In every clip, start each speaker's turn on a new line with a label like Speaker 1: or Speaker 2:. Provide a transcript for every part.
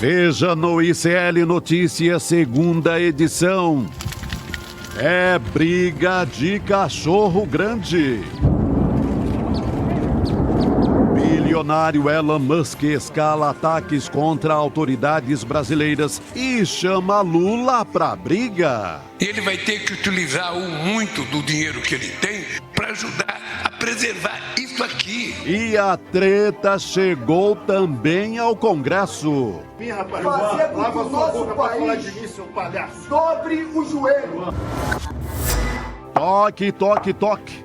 Speaker 1: Veja no ICL Notícias, segunda edição. É briga de cachorro grande. Bilionário Elon Musk escala ataques contra autoridades brasileiras e chama Lula pra briga.
Speaker 2: Ele vai ter que utilizar muito do dinheiro que ele tem para ajudar a preservar isso aqui.
Speaker 1: E a treta chegou também ao Congresso.
Speaker 3: Fazer com que o nosso país dobre o joelho.
Speaker 1: Toque, toque, toque.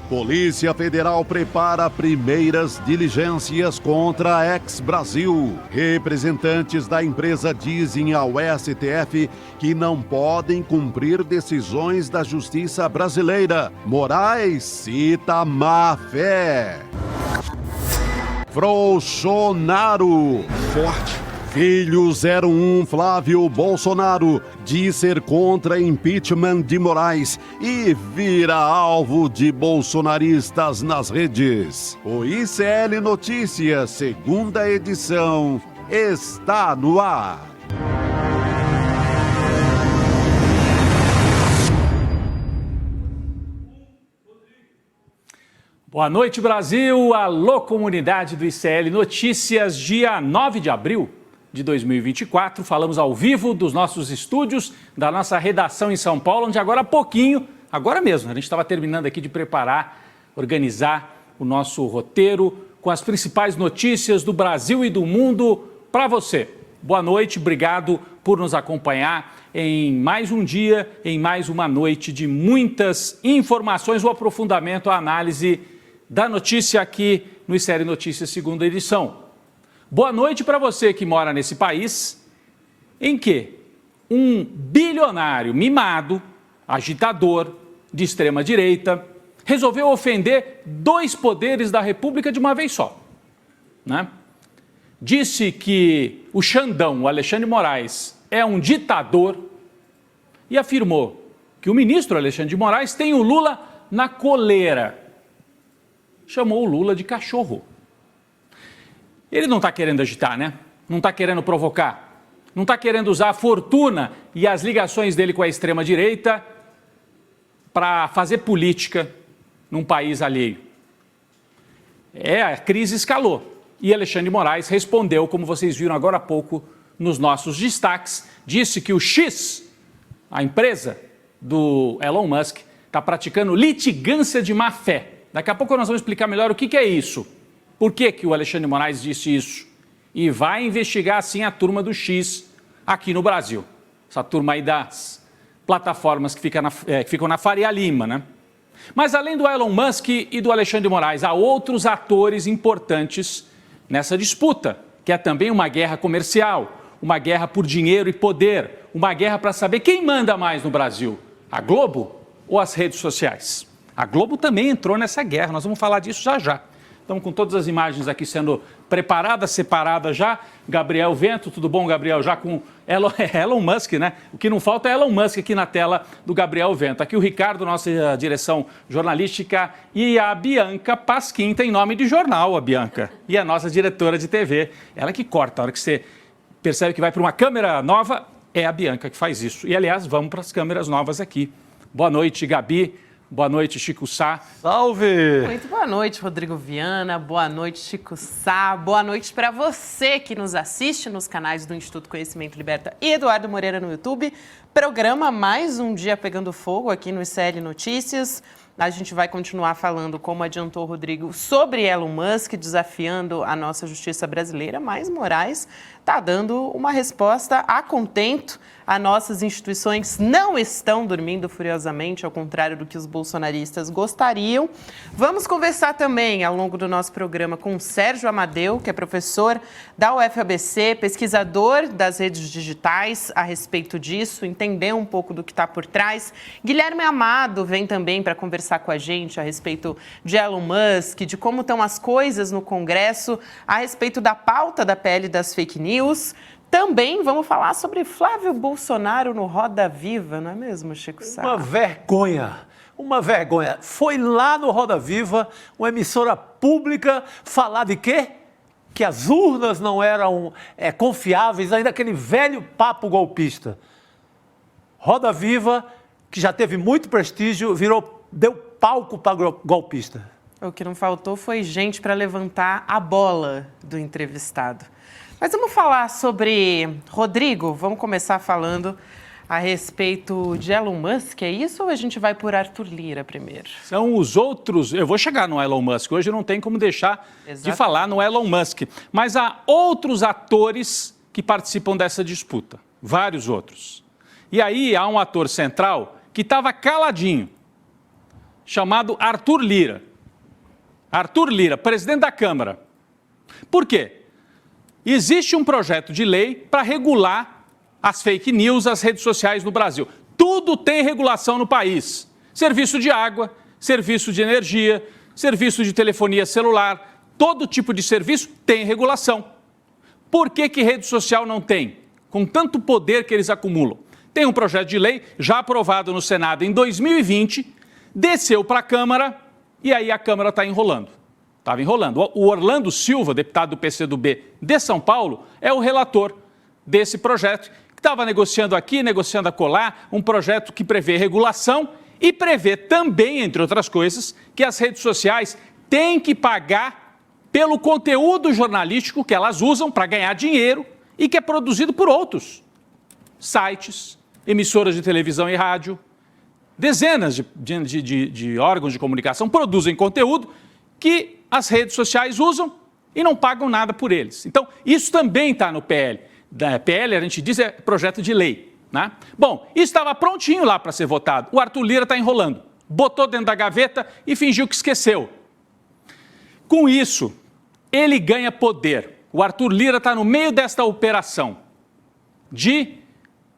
Speaker 1: Polícia Federal prepara primeiras diligências contra a ex-Brasil. Representantes da empresa dizem ao STF que não podem cumprir decisões da Justiça brasileira. Moraes cita má fé. Bolsonaro. Forte. Filho 01 Flávio Bolsonaro diz ser contra impeachment de Moraes e vira alvo de bolsonaristas nas redes. O ICL Notícias, segunda edição, está no ar.
Speaker 4: Boa noite, Brasil. Alô, comunidade do ICL Notícias, dia 9 de abril de 2024. Falamos ao vivo dos nossos estúdios, da nossa redação em São Paulo, onde agora há pouquinho, agora mesmo, a gente estava terminando aqui de preparar, organizar o nosso roteiro com as principais notícias do Brasil e do mundo para você. Boa noite, obrigado por nos acompanhar em mais um dia, em mais uma noite de muitas informações, o aprofundamento, a análise da notícia aqui no ICL Notícias, segunda edição. Boa noite para você que mora nesse país em que um bilionário mimado, agitador de extrema-direita, resolveu ofender dois poderes da República de uma vez só, né? Disse que o Xandão, o Alexandre de Moraes, é um ditador e afirmou que o ministro Alexandre de Moraes tem o Lula na coleira. Chamou o Lula de cachorro. Ele não está querendo agitar, né? Não está querendo provocar. Não está querendo usar a fortuna e as ligações dele com a extrema-direita para fazer política num país alheio. A crise escalou. E Alexandre de Moraes respondeu, como vocês viram agora há pouco nos nossos destaques, disse que o X, a empresa do Elon Musk, está praticando litigância de má fé. Daqui a pouco nós vamos explicar melhor o que é isso. Por que que o Alexandre de Moraes disse isso? E vai investigar, sim, a turma do X aqui no Brasil. Essa turma aí das plataformas que ficam na Faria Lima, né? Mas além do Elon Musk e do Alexandre de Moraes, há outros atores importantes nessa disputa, que é também uma guerra comercial, uma guerra por dinheiro e poder, uma guerra para saber quem manda mais no Brasil, a Globo ou as redes sociais. A Globo também entrou nessa guerra, nós vamos falar disso já já. Estamos com todas as imagens aqui sendo preparadas, separadas já. Gabriel Vento, tudo bom, Gabriel? Já com Elon Musk, né? O que não falta é Elon Musk aqui na tela do Gabriel Vento. Aqui o Ricardo, nossa direção jornalística, e a Bianca Pasquim, tem nome de jornal, a Bianca. E a nossa diretora de TV, ela que corta. A hora que você percebe que vai para uma câmera nova, é a Bianca que faz isso. E, aliás, vamos para as câmeras novas aqui. Boa noite, Gabi. Boa noite, Chico Sá.
Speaker 5: Salve!
Speaker 6: Muito boa noite, Rodrigo Viana. Boa noite, Chico Sá. Boa noite para você que nos assiste nos canais do Instituto Conhecimento Liberta e Eduardo Moreira no YouTube. Programa Mais um Dia Pegando Fogo aqui no ICL Notícias. A gente vai continuar falando, como adiantou o Rodrigo, sobre Elon Musk desafiando a nossa justiça brasileira, mas Moraes está dando uma resposta a contento. As nossas instituições não estão dormindo furiosamente, ao contrário do que os bolsonaristas gostariam. Vamos conversar também, ao longo do nosso programa, com o Sérgio Amadeu, que é professor da UFABC, pesquisador das redes digitais, a respeito disso, entender um pouco do que está por trás. Guilherme Amado vem também para conversar com a gente a respeito de Elon Musk, de como estão as coisas no Congresso, a respeito da pauta da PL das fake news. Também vamos falar sobre Flávio Bolsonaro no Roda Viva, não é mesmo, Chico Sá?
Speaker 5: Uma vergonha. Foi lá no Roda Viva, uma emissora pública, falar de quê? que as urnas não eram confiáveis, ainda aquele velho papo golpista. Roda Viva, que já teve muito prestígio, deu palco para golpista.
Speaker 6: O que não faltou foi gente para levantar a bola do entrevistado. Mas vamos falar sobre Rodrigo. Vamos começar falando a respeito de Elon Musk, é isso? Ou a gente vai por Arthur Lira primeiro?
Speaker 4: São os outros... Eu vou chegar no Elon Musk. Hoje não tem como deixar de falar no Elon Musk. Mas há outros atores que participam dessa disputa. Vários outros. E aí há um ator central que estava caladinho, chamado Arthur Lira. Arthur Lira, presidente da Câmara. Por quê? Existe um projeto de lei para regular as fake news, as redes sociais no Brasil. Tudo tem regulação no país. Serviço de água, serviço de energia, serviço de telefonia celular, todo tipo de serviço tem regulação. Por que rede social não tem? Com tanto poder que eles acumulam. Tem um projeto de lei já aprovado no Senado em 2020, desceu para a Câmara e aí a Câmara está enrolando. Estava enrolando. O Orlando Silva, deputado do PCdoB de São Paulo, é o relator desse projeto, que estava negociando aqui, negociando acolá, um projeto que prevê regulação e prevê também, entre outras coisas, que as redes sociais têm que pagar pelo conteúdo jornalístico que elas usam para ganhar dinheiro e que é produzido por outros sites, emissoras de televisão e rádio. Dezenas de órgãos de comunicação produzem conteúdo que as redes sociais usam e não pagam nada por eles. Então, isso também está no PL. PL, a gente diz, é projeto de lei, né? Bom, isso estava prontinho lá para ser votado. O Arthur Lira está enrolando. Botou dentro da gaveta e fingiu que esqueceu. Com isso, ele ganha poder. O Arthur Lira está no meio desta operação de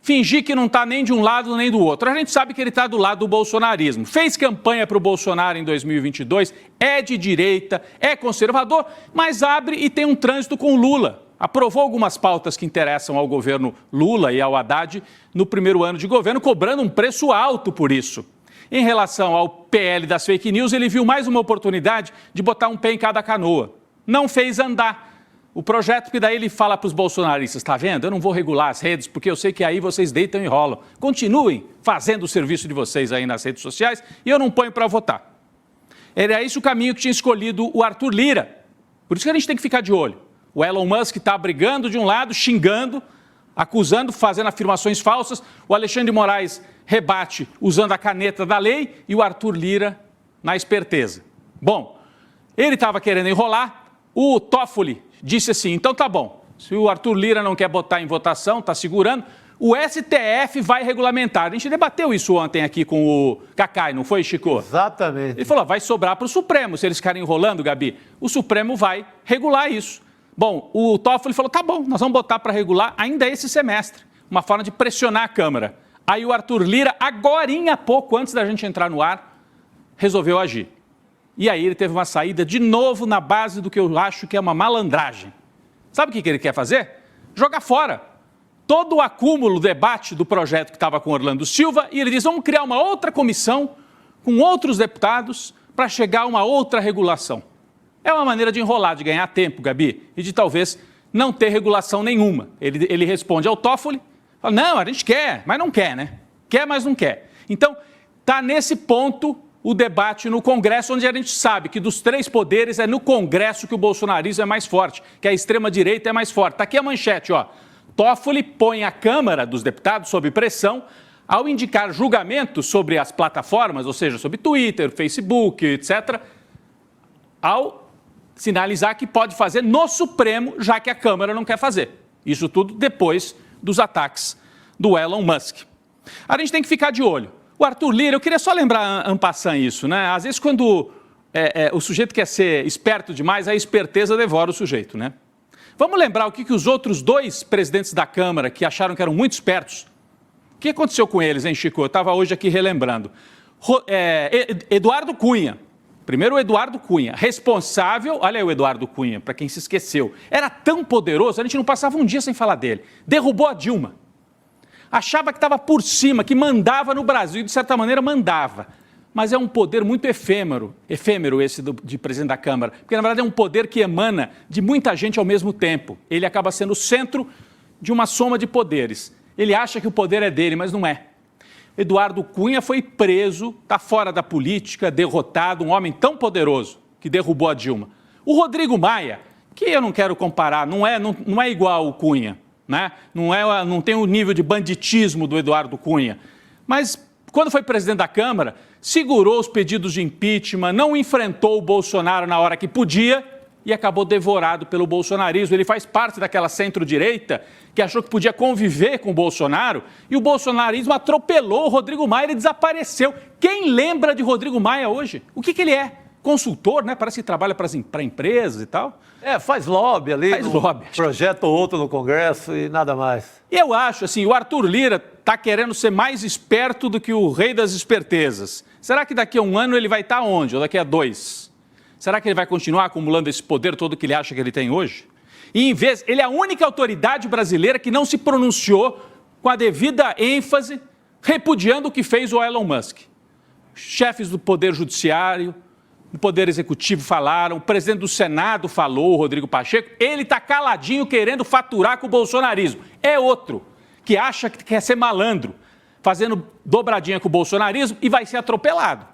Speaker 4: fingir que não está nem de um lado nem do outro. A gente sabe que ele está do lado do bolsonarismo. Fez campanha para o Bolsonaro em 2022, é de direita, é conservador, mas abre e tem um trânsito com Lula. Aprovou algumas pautas que interessam ao governo Lula e ao Haddad no primeiro ano de governo, cobrando um preço alto por isso. Em relação ao PL das fake news, ele viu mais uma oportunidade de botar um pé em cada canoa. Não fez andar o projeto, que daí ele fala para os bolsonaristas, está vendo? Eu não vou regular as redes, porque eu sei que aí vocês deitam e enrolam. Continuem fazendo o serviço de vocês aí nas redes sociais e eu não ponho para votar. Era esse o caminho que tinha escolhido o Arthur Lira. Por isso que a gente tem que ficar de olho. O Elon Musk está brigando de um lado, xingando, acusando, fazendo afirmações falsas. O Alexandre de Moraes rebate usando a caneta da lei e o Arthur Lira na esperteza. Bom, ele estava querendo enrolar, o Toffoli disse assim, então tá bom, se o Arthur Lira não quer botar em votação, está segurando, o STF vai regulamentar. A gente debateu isso ontem aqui com o Cacai, não foi, Chico?
Speaker 5: Exatamente.
Speaker 4: Ele falou, vai sobrar para o Supremo, se eles ficarem enrolando, Gabi, o Supremo vai regular isso. Bom, o Toffoli falou, tá bom, nós vamos botar para regular ainda esse semestre, uma forma de pressionar a Câmara. Aí o Arthur Lira, agorinha pouco, antes da gente entrar no ar, resolveu agir. E aí ele teve uma saída de novo na base do que eu acho que é uma malandragem. Sabe o que ele quer fazer? Jogar fora todo o acúmulo, debate do projeto que estava com Orlando Silva e ele diz, vamos criar uma outra comissão com outros deputados para chegar a uma outra regulação. É uma maneira de enrolar, de ganhar tempo, Gabi, e de talvez não ter regulação nenhuma. Ele responde ao Toffoli, fala, não, a gente quer, mas não quer, né? Quer, mas não quer. Então, está nesse ponto o debate no Congresso, onde a gente sabe que dos três poderes é no Congresso que o bolsonarismo é mais forte, que a extrema-direita é mais forte. Está aqui a manchete, ó. Toffoli põe a Câmara dos Deputados sob pressão ao indicar julgamentos sobre as plataformas, ou seja, sobre Twitter, Facebook, etc., ao sinalizar que pode fazer no Supremo, já que a Câmara não quer fazer. Isso tudo depois dos ataques do Elon Musk. A gente tem que ficar de olho. O Arthur Lira, eu queria só lembrar en passant isso, né? Às vezes quando o sujeito quer ser esperto demais, a esperteza devora o sujeito, né? Vamos lembrar o que os outros dois presidentes da Câmara, que acharam que eram muito espertos, o que aconteceu com eles, hein, Chico? Eu estava hoje aqui relembrando. Eduardo Cunha. Primeiro o Eduardo Cunha, responsável, olha aí o Eduardo Cunha, para quem se esqueceu, era tão poderoso, a gente não passava um dia sem falar dele. Derrubou a Dilma. Achava que estava por cima, que mandava no Brasil, e de certa maneira mandava. mas é um poder muito efêmero esse de presidente da Câmara, porque na verdade é um poder que emana de muita gente ao mesmo tempo. Ele acaba sendo o centro de uma soma de poderes. Ele acha que o poder é dele, mas não é. Eduardo Cunha foi preso, está fora da política, derrotado, um homem tão poderoso que derrubou a Dilma. O Rodrigo Maia, que eu não quero comparar, não é igual o Cunha, né? Não tem o nível de banditismo do Eduardo Cunha, mas quando foi presidente da Câmara, segurou os pedidos de impeachment, não enfrentou o Bolsonaro na hora que podia e acabou devorado pelo bolsonarismo. Ele faz parte daquela centro-direita que achou que podia conviver com o Bolsonaro e o bolsonarismo atropelou o Rodrigo Maia, ele desapareceu. Quem lembra de Rodrigo Maia hoje? O que ele é? Consultor, né? Parece que trabalha para empresas e tal.
Speaker 5: Faz lobby ali,
Speaker 4: faz lobby.
Speaker 5: Projeta ou outro no Congresso e nada mais.
Speaker 4: Eu acho, assim, o Arthur Lira está querendo ser mais esperto do que o rei das espertezas. Será que daqui a um ano ele vai estar onde? Ou daqui a 2? Será que ele vai continuar acumulando esse poder todo que ele acha que ele tem hoje? E em vez, ele é a única autoridade brasileira que não se pronunciou com a devida ênfase, repudiando o que fez o Elon Musk. Chefes do Poder Judiciário, do Poder Executivo falaram, o presidente do Senado falou, o Rodrigo Pacheco, ele está caladinho querendo faturar com o bolsonarismo. É outro que acha que quer ser malandro, fazendo dobradinha com o bolsonarismo e vai ser atropelado.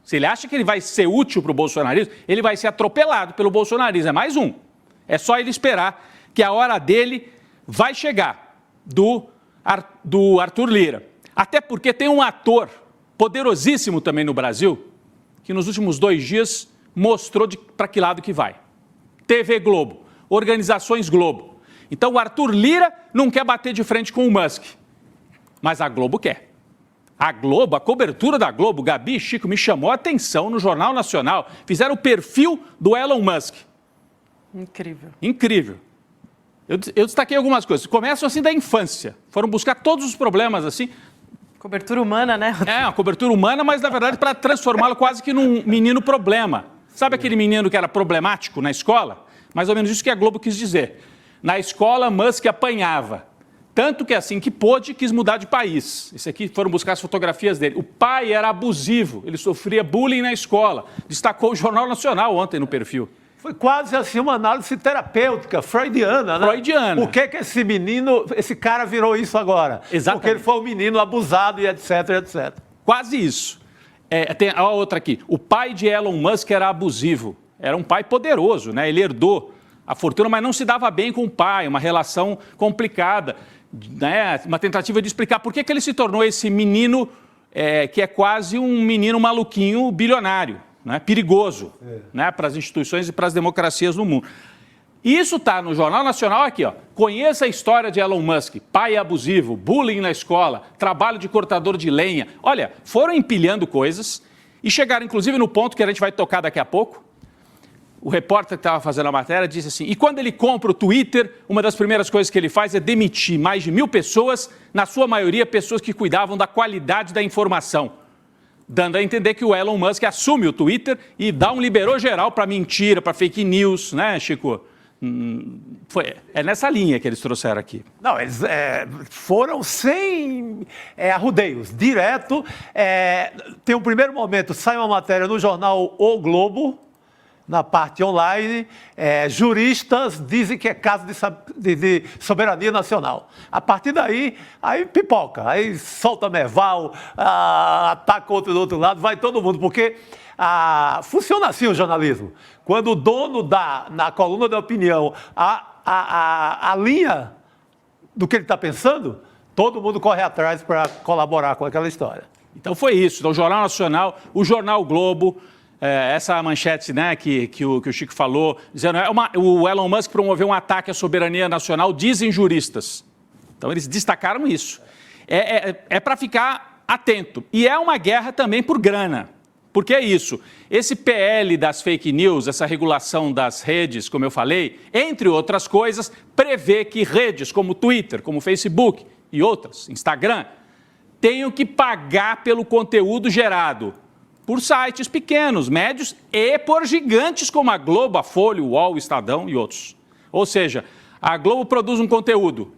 Speaker 4: Se ele acha que ele vai ser útil para o bolsonarismo, ele vai ser atropelado pelo bolsonarismo. É mais um. É só ele esperar que a hora dele vai chegar, do Arthur Lira. Até porque tem um ator poderosíssimo também no Brasil, que nos últimos 2 dias mostrou para que lado que vai. TV Globo, Organizações Globo. Então o Arthur Lira não quer bater de frente com o Musk, mas a Globo quer. A Globo, a cobertura da Globo, Gabi e Chico, me chamou a atenção no Jornal Nacional. Fizeram o perfil do Elon Musk.
Speaker 6: Incrível.
Speaker 4: Incrível. Eu destaquei algumas coisas. Começam assim da infância. Foram buscar todos os problemas assim.
Speaker 6: Cobertura humana, né?
Speaker 4: É, uma cobertura humana, mas na verdade para transformá-lo quase que num menino problema. Sabe aquele menino que era problemático na escola? Mais ou menos isso que a Globo quis dizer. Na escola, Musk apanhava. Tanto que assim que pôde, quis mudar de país. Esse aqui foram buscar as fotografias dele. O pai era abusivo, ele sofria bullying na escola. Destacou o Jornal Nacional ontem no perfil.
Speaker 5: Foi quase assim uma análise terapêutica, freudiana, né?
Speaker 4: Freudiana.
Speaker 5: Por que esse menino, esse cara virou isso agora?
Speaker 4: Exatamente.
Speaker 5: Porque ele foi um menino abusado e etc, etc.
Speaker 4: Quase isso. Tem a outra aqui. O pai de Elon Musk era abusivo. Era um pai poderoso, né? Ele herdou a fortuna, mas não se dava bem com o pai, uma relação complicada, né? Uma tentativa de explicar por que ele se tornou esse menino que é quase um menino maluquinho bilionário, né? Perigoso, né? Para as instituições e para as democracias no mundo. Isso está no Jornal Nacional aqui, ó. Conheça a história de Elon Musk, pai abusivo, bullying na escola, trabalho de cortador de lenha. Olha, foram empilhando coisas e chegaram inclusive no ponto que a gente vai tocar daqui a pouco. O repórter que estava fazendo a matéria disse assim, e quando ele compra o Twitter, uma das primeiras coisas que ele faz é demitir mais de 1.000 pessoas, na sua maioria pessoas que cuidavam da qualidade da informação, dando a entender que o Elon Musk assume o Twitter e dá um liberou geral para mentira, para fake news, né, Chico? É nessa linha que eles trouxeram aqui.
Speaker 5: Não, eles foram sem arrudeios, direto. Tem um primeiro momento, sai uma matéria no jornal O Globo, na parte online, juristas dizem que é caso de soberania nacional. A partir daí, aí pipoca, aí solta Merval, ataca outro do outro lado, vai todo mundo, porque funciona assim o jornalismo. Quando o dono dá, na coluna de opinião, a linha do que ele está pensando, todo mundo corre atrás para colaborar com aquela história.
Speaker 4: Então foi isso, então, o Jornal Nacional, o Jornal Globo, essa manchete, né, que o Chico falou, dizendo o Elon Musk promoveu um ataque à soberania nacional, dizem juristas. Então eles destacaram isso. É para ficar atento. E é uma guerra também por grana. Porque é isso, esse PL das fake news, essa regulação das redes, como eu falei, entre outras coisas, prevê que redes como Twitter, como Facebook e outras, Instagram, tenham que pagar pelo conteúdo gerado por sites pequenos, médios e por gigantes como a Globo, a Folha, o UOL, o Estadão e outros. Ou seja, a Globo produz um conteúdo,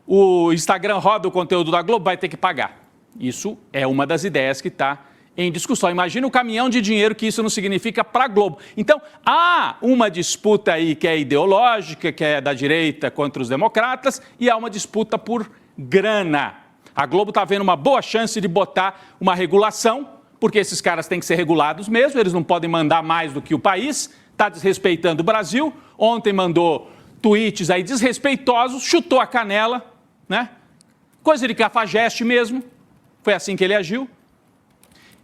Speaker 4: o Instagram roda o conteúdo da Globo, vai ter que pagar. Isso é uma das ideias que está em discussão. Imagina o caminhão de dinheiro que isso não significa para a Globo. Então, há uma disputa aí que é ideológica, que é da direita contra os democratas, e há uma disputa por grana. A Globo está vendo uma boa chance de botar uma regulação, porque esses caras têm que ser regulados mesmo, eles não podem mandar mais do que o país, está desrespeitando o Brasil. Ontem mandou tweets aí desrespeitosos, chutou a canela, né? Coisa de cafajeste mesmo, foi assim que ele agiu.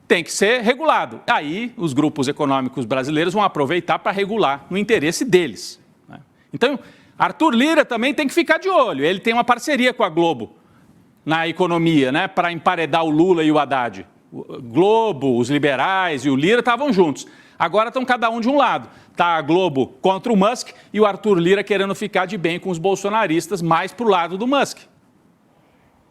Speaker 4: Tem que ser regulado. Aí os grupos econômicos brasileiros vão aproveitar para regular no interesse deles, né? Então, Arthur Lira também tem que ficar de olho. Ele tem uma parceria com a Globo na economia, né, para emparedar o Lula e o Haddad. O Globo, os liberais e o Lira estavam juntos. Agora estão cada um de um lado. Está a Globo contra o Musk e o Arthur Lira querendo ficar de bem com os bolsonaristas, mais para o lado do Musk.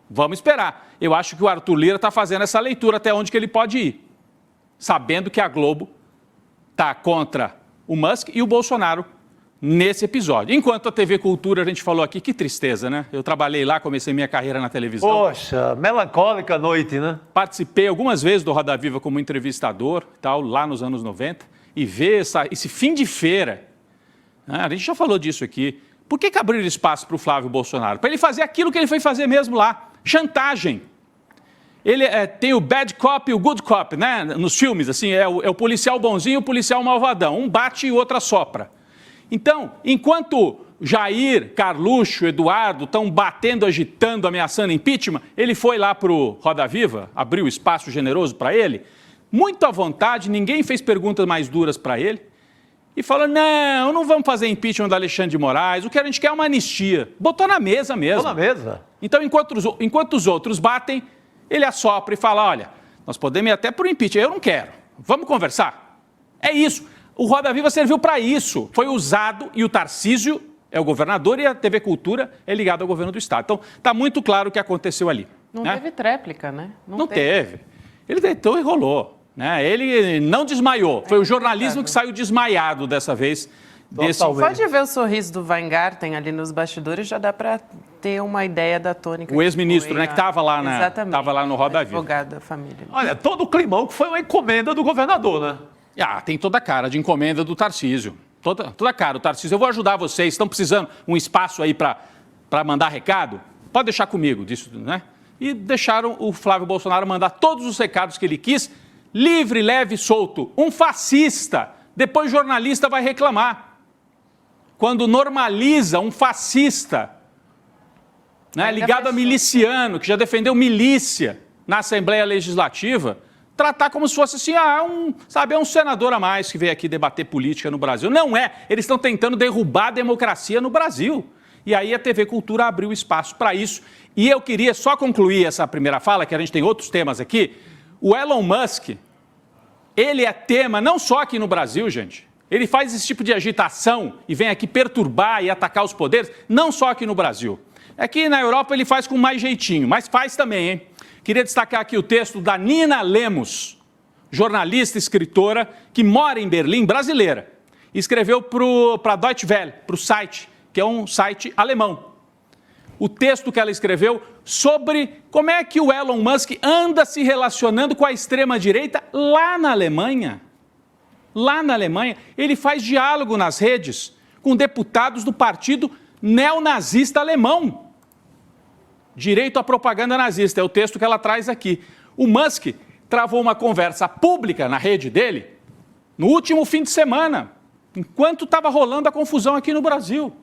Speaker 4: Vamos esperar. Eu acho que o Arthur Lira está fazendo essa leitura até onde que ele pode ir, sabendo que a Globo está contra o Musk e o Bolsonaro nesse episódio. Enquanto a TV Cultura, a gente falou aqui, que tristeza, né? Eu trabalhei lá, comecei minha carreira na televisão.
Speaker 5: Poxa, melancólica noite, né?
Speaker 4: Participei algumas vezes do Roda Viva como entrevistador, tal, lá nos anos 90, e ver esse fim de feira, né? A gente já falou disso aqui. Por que abrir espaço para o Flávio Bolsonaro? Para ele fazer aquilo que ele foi fazer mesmo lá, chantagem. Ele tem o bad cop e o good cop, né? Nos filmes, assim, é o policial bonzinho e o policial malvadão. Um bate e o outro assopra. Então, enquanto Jair, Carluxo, Eduardo estão batendo, agitando, ameaçando impeachment, ele foi lá para o Roda Viva, abriu espaço generoso para ele, muito à vontade, ninguém fez perguntas mais duras para ele, e falou, não vamos fazer impeachment do Alexandre de Moraes, o que a gente quer é uma anistia. Botou na mesa mesmo.
Speaker 5: Botou na mesa.
Speaker 4: Então, enquanto os outros batem, ele assopra e fala, olha, nós podemos ir até por impeachment, eu não quero, vamos conversar. É isso. O Roda Viva serviu para isso, foi usado, e o Tarcísio é o governador e a TV Cultura é ligada ao governo do Estado. Então, está muito claro o que aconteceu ali.
Speaker 6: Não
Speaker 4: né?
Speaker 6: teve tréplica, né?
Speaker 4: Não teve. Ele deitou e rolou. Né? Ele não desmaiou. Foi o jornalismo que saiu desmaiado dessa vez.
Speaker 6: Pode ver o sorriso do Weingarten ali nos bastidores, já dá para ter uma ideia da tônica.
Speaker 4: O ex-ministro, né, que estava lá,
Speaker 6: Exatamente.
Speaker 4: No Roda Viva.
Speaker 6: Advogado da família.
Speaker 5: Olha, todo o climão que foi uma encomenda do governador, né?
Speaker 4: Tem toda a cara de encomenda do Tarcísio. Toda a cara. O Tarcísio, eu vou ajudar vocês. Estão precisando um espaço aí para mandar recado? Pode deixar comigo disso, né? E deixaram o Flávio Bolsonaro mandar todos os recados que ele quis, livre, leve e solto. Um fascista. Depois jornalista vai reclamar. Quando normaliza um fascista, né, ligado a miliciano, que já defendeu milícia na Assembleia Legislativa, tratar como se fosse assim, um senador a mais que veio aqui debater política no Brasil. Não é. Eles estão tentando derrubar a democracia no Brasil. E aí a TV Cultura abriu espaço para isso. E eu queria só concluir essa primeira fala, que a gente tem outros temas aqui. O Elon Musk, ele é tema não só aqui no Brasil, gente. Ele faz esse tipo de agitação e vem aqui perturbar e atacar os poderes, não só aqui no Brasil. Aqui na Europa ele faz com mais jeitinho, mas faz também, hein? Queria destacar aqui o texto da Nina Lemos, jornalista e escritora que mora em Berlim, brasileira. Escreveu para a Deutsche Welle, para o site, que é um site alemão. O texto que ela escreveu sobre como é que o Elon Musk anda se relacionando com a extrema-direita lá na Alemanha. Lá na Alemanha, ele faz diálogo nas redes com deputados do partido neonazista alemão. Direito à propaganda nazista, é o texto que ela traz aqui. O Musk travou uma conversa pública na rede dele no último fim de semana, enquanto estava rolando a confusão aqui no Brasil,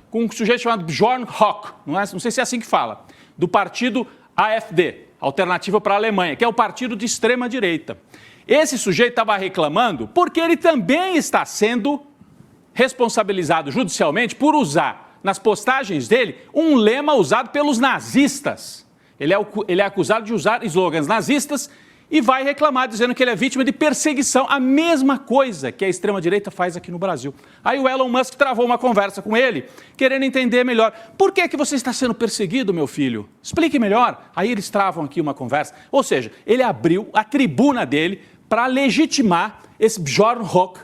Speaker 4: com um sujeito chamado Björn Höcke, não sei se é assim que fala, do partido AfD, Alternativa para a Alemanha, que é o partido de extrema-direita. Esse sujeito estava reclamando porque ele também está sendo responsabilizado judicialmente por usar nas postagens dele um lema usado pelos nazistas. Ele é acusado de usar slogans nazistas e vai reclamar dizendo que ele é vítima de perseguição, a mesma coisa que a extrema-direita faz aqui no Brasil. Aí o Elon Musk travou uma conversa com ele, querendo entender melhor. Por que você está sendo perseguido, meu filho? Explique melhor. Aí eles travam aqui uma conversa. Ou seja, ele abriu a tribuna dele para legitimar esse Björn Höcke,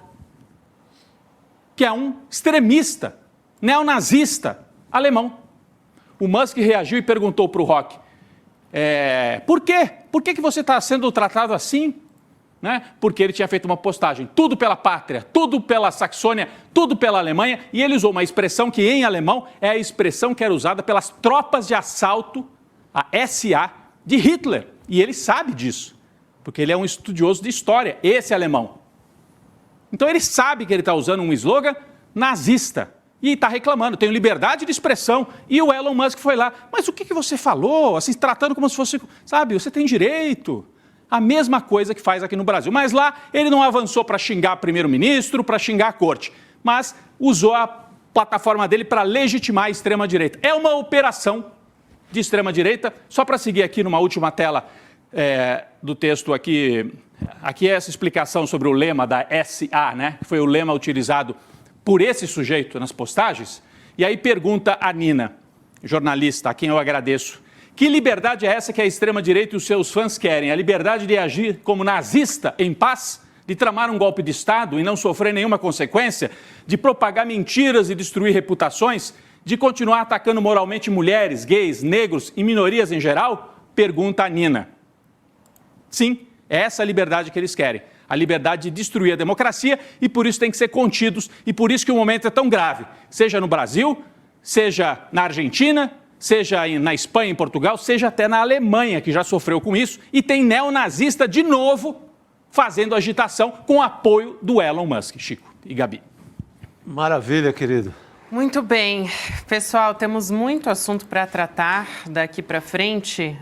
Speaker 4: que é um extremista, neonazista alemão. O Musk reagiu e perguntou para o Höcke, por quê? Por que você está sendo tratado assim? né? Porque ele tinha feito uma postagem, tudo pela pátria, tudo pela Saxônia, tudo pela Alemanha, e ele usou uma expressão que em alemão é a expressão que era usada pelas tropas de assalto, a SA, de Hitler. E ele sabe disso, porque ele é um estudioso de história, esse alemão. Então ele sabe que ele está usando um slogan nazista e está reclamando, tenho liberdade de expressão. E o Elon Musk foi lá, mas o que você falou? Assim, tratando como se fosse, sabe, você tem direito. A mesma coisa que faz aqui no Brasil. Mas lá ele não avançou para xingar primeiro-ministro, para xingar a corte, mas usou a plataforma dele para legitimar a extrema-direita. É uma operação de extrema-direita. Só para seguir aqui numa última tela do texto aqui é essa explicação sobre o lema da SA, né? Que foi o lema utilizado por esse sujeito nas postagens. E aí pergunta a Nina, jornalista, a quem eu agradeço, que liberdade é essa que a extrema-direita e os seus fãs querem? A liberdade de agir como nazista em paz? De tramar um golpe de Estado e não sofrer nenhuma consequência? De propagar mentiras e destruir reputações? De continuar atacando moralmente mulheres, gays, negros e minorias em geral? Pergunta a Nina. Sim, é essa a liberdade que eles querem. A liberdade de destruir a democracia e por isso tem que ser contidos e por isso que o momento é tão grave. Seja no Brasil, seja na Argentina, seja na Espanha, em Portugal, seja até na Alemanha, que já sofreu com isso, e tem neonazista de novo fazendo agitação com apoio do Elon Musk. Chico e Gabi.
Speaker 5: Maravilha, querido.
Speaker 6: Muito bem. Pessoal, temos muito assunto para tratar daqui para frente.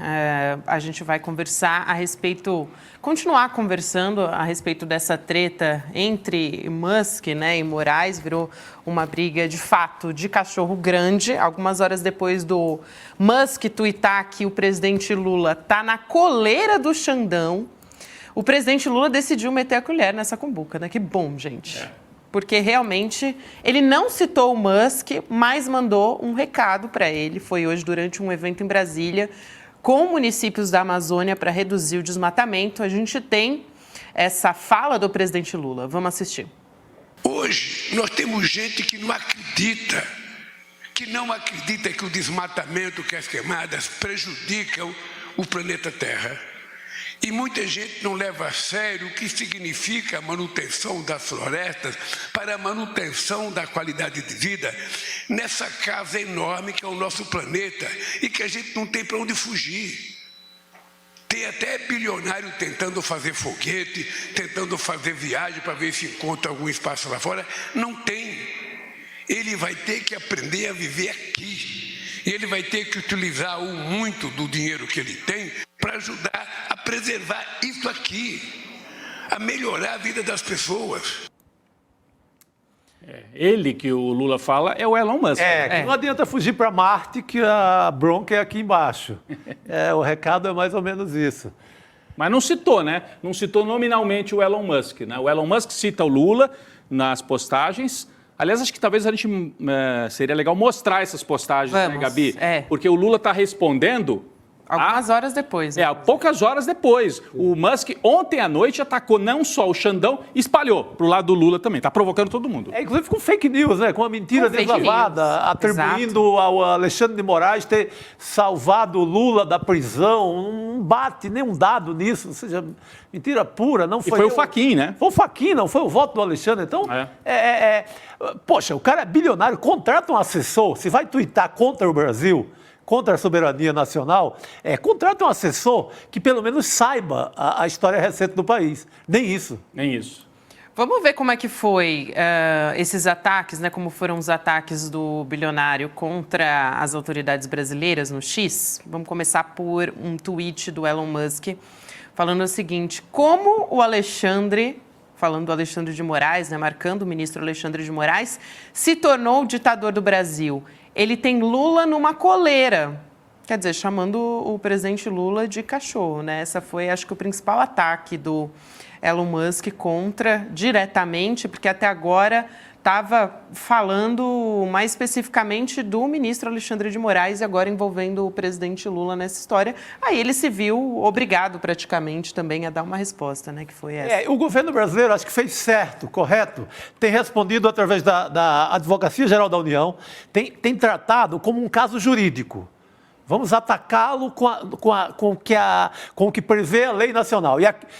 Speaker 6: A gente vai conversar a respeito, continuar conversando a respeito dessa treta entre Musk, né, e Moraes. Virou uma briga, de fato, de cachorro grande. Algumas horas depois do Musk tuitar que o presidente Lula está na coleira do Xandão, o presidente Lula decidiu meter a colher nessa cumbuca, né? Que bom, gente. Porque realmente ele não citou o Musk, mas mandou um recado para ele. Foi hoje durante um evento em Brasília com municípios da Amazônia para reduzir o desmatamento. A gente tem essa fala do presidente Lula. Vamos assistir.
Speaker 2: Hoje nós temos gente que não acredita que o desmatamento, que as queimadas prejudicam o planeta Terra. E muita gente não leva a sério o que significa a manutenção das florestas para a manutenção da qualidade de vida nessa casa enorme que é o nosso planeta e que a gente não tem para onde fugir. Tem até bilionário tentando fazer foguete, tentando fazer viagem para ver se encontra algum espaço lá fora. Não tem. Ele vai ter que aprender a viver aqui. E ele vai ter que utilizar muito do dinheiro que ele tem para ajudar a preservar isso aqui, a melhorar a vida das pessoas.
Speaker 4: Ele que o Lula fala é o Elon Musk.
Speaker 5: Não adianta fugir para Marte que a bronca é aqui embaixo. O recado é mais ou menos isso.
Speaker 4: Mas não citou, né? Não citou nominalmente o Elon Musk, né? O Elon Musk cita o Lula nas postagens. Aliás, acho que talvez a gente seria legal mostrar essas postagens, né, Gabi? Porque o Lula está respondendo...
Speaker 6: Algumas horas depois.
Speaker 4: Poucas horas depois. O Musk, ontem à noite, atacou não só o Xandão, espalhou para o lado do Lula também. Está provocando todo mundo.
Speaker 5: Inclusive com fake news, né? Com uma mentira deslavada, atribuindo ao Alexandre de Moraes ter salvado o Lula da prisão. Não bate nenhum dado nisso. Ou seja, mentira pura. Não foi
Speaker 4: o Fachin, né?
Speaker 5: Foi o Fachin, não foi o voto do Alexandre. Então, poxa, o cara é bilionário, contrata um assessor. Se vai tuitar contra o Brasil, contra a soberania nacional, contrata um assessor que pelo menos saiba a história recente do país. Nem isso.
Speaker 4: Nem isso.
Speaker 6: Vamos ver como é que foi esses ataques, né? Como foram os ataques do bilionário contra as autoridades brasileiras no X. Vamos começar por um tweet do Elon Musk falando o seguinte: como o Alexandre, falando do Alexandre de Moraes, né, marcando o ministro Alexandre de Moraes, se tornou o ditador do Brasil. Ele tem Lula numa coleira. Quer dizer, chamando o presidente Lula de cachorro, né? Essa foi, acho que, o principal ataque do Elon Musk contra, diretamente, porque até agora estava falando mais especificamente do ministro Alexandre de Moraes e agora envolvendo o presidente Lula nessa história. Aí ele se viu obrigado praticamente também a dar uma resposta, né, que foi essa.
Speaker 5: O governo brasileiro acho que fez certo, correto, tem respondido através da Advocacia Geral da União, tem tratado como um caso jurídico. Vamos atacá-lo com o que prevê a lei nacional.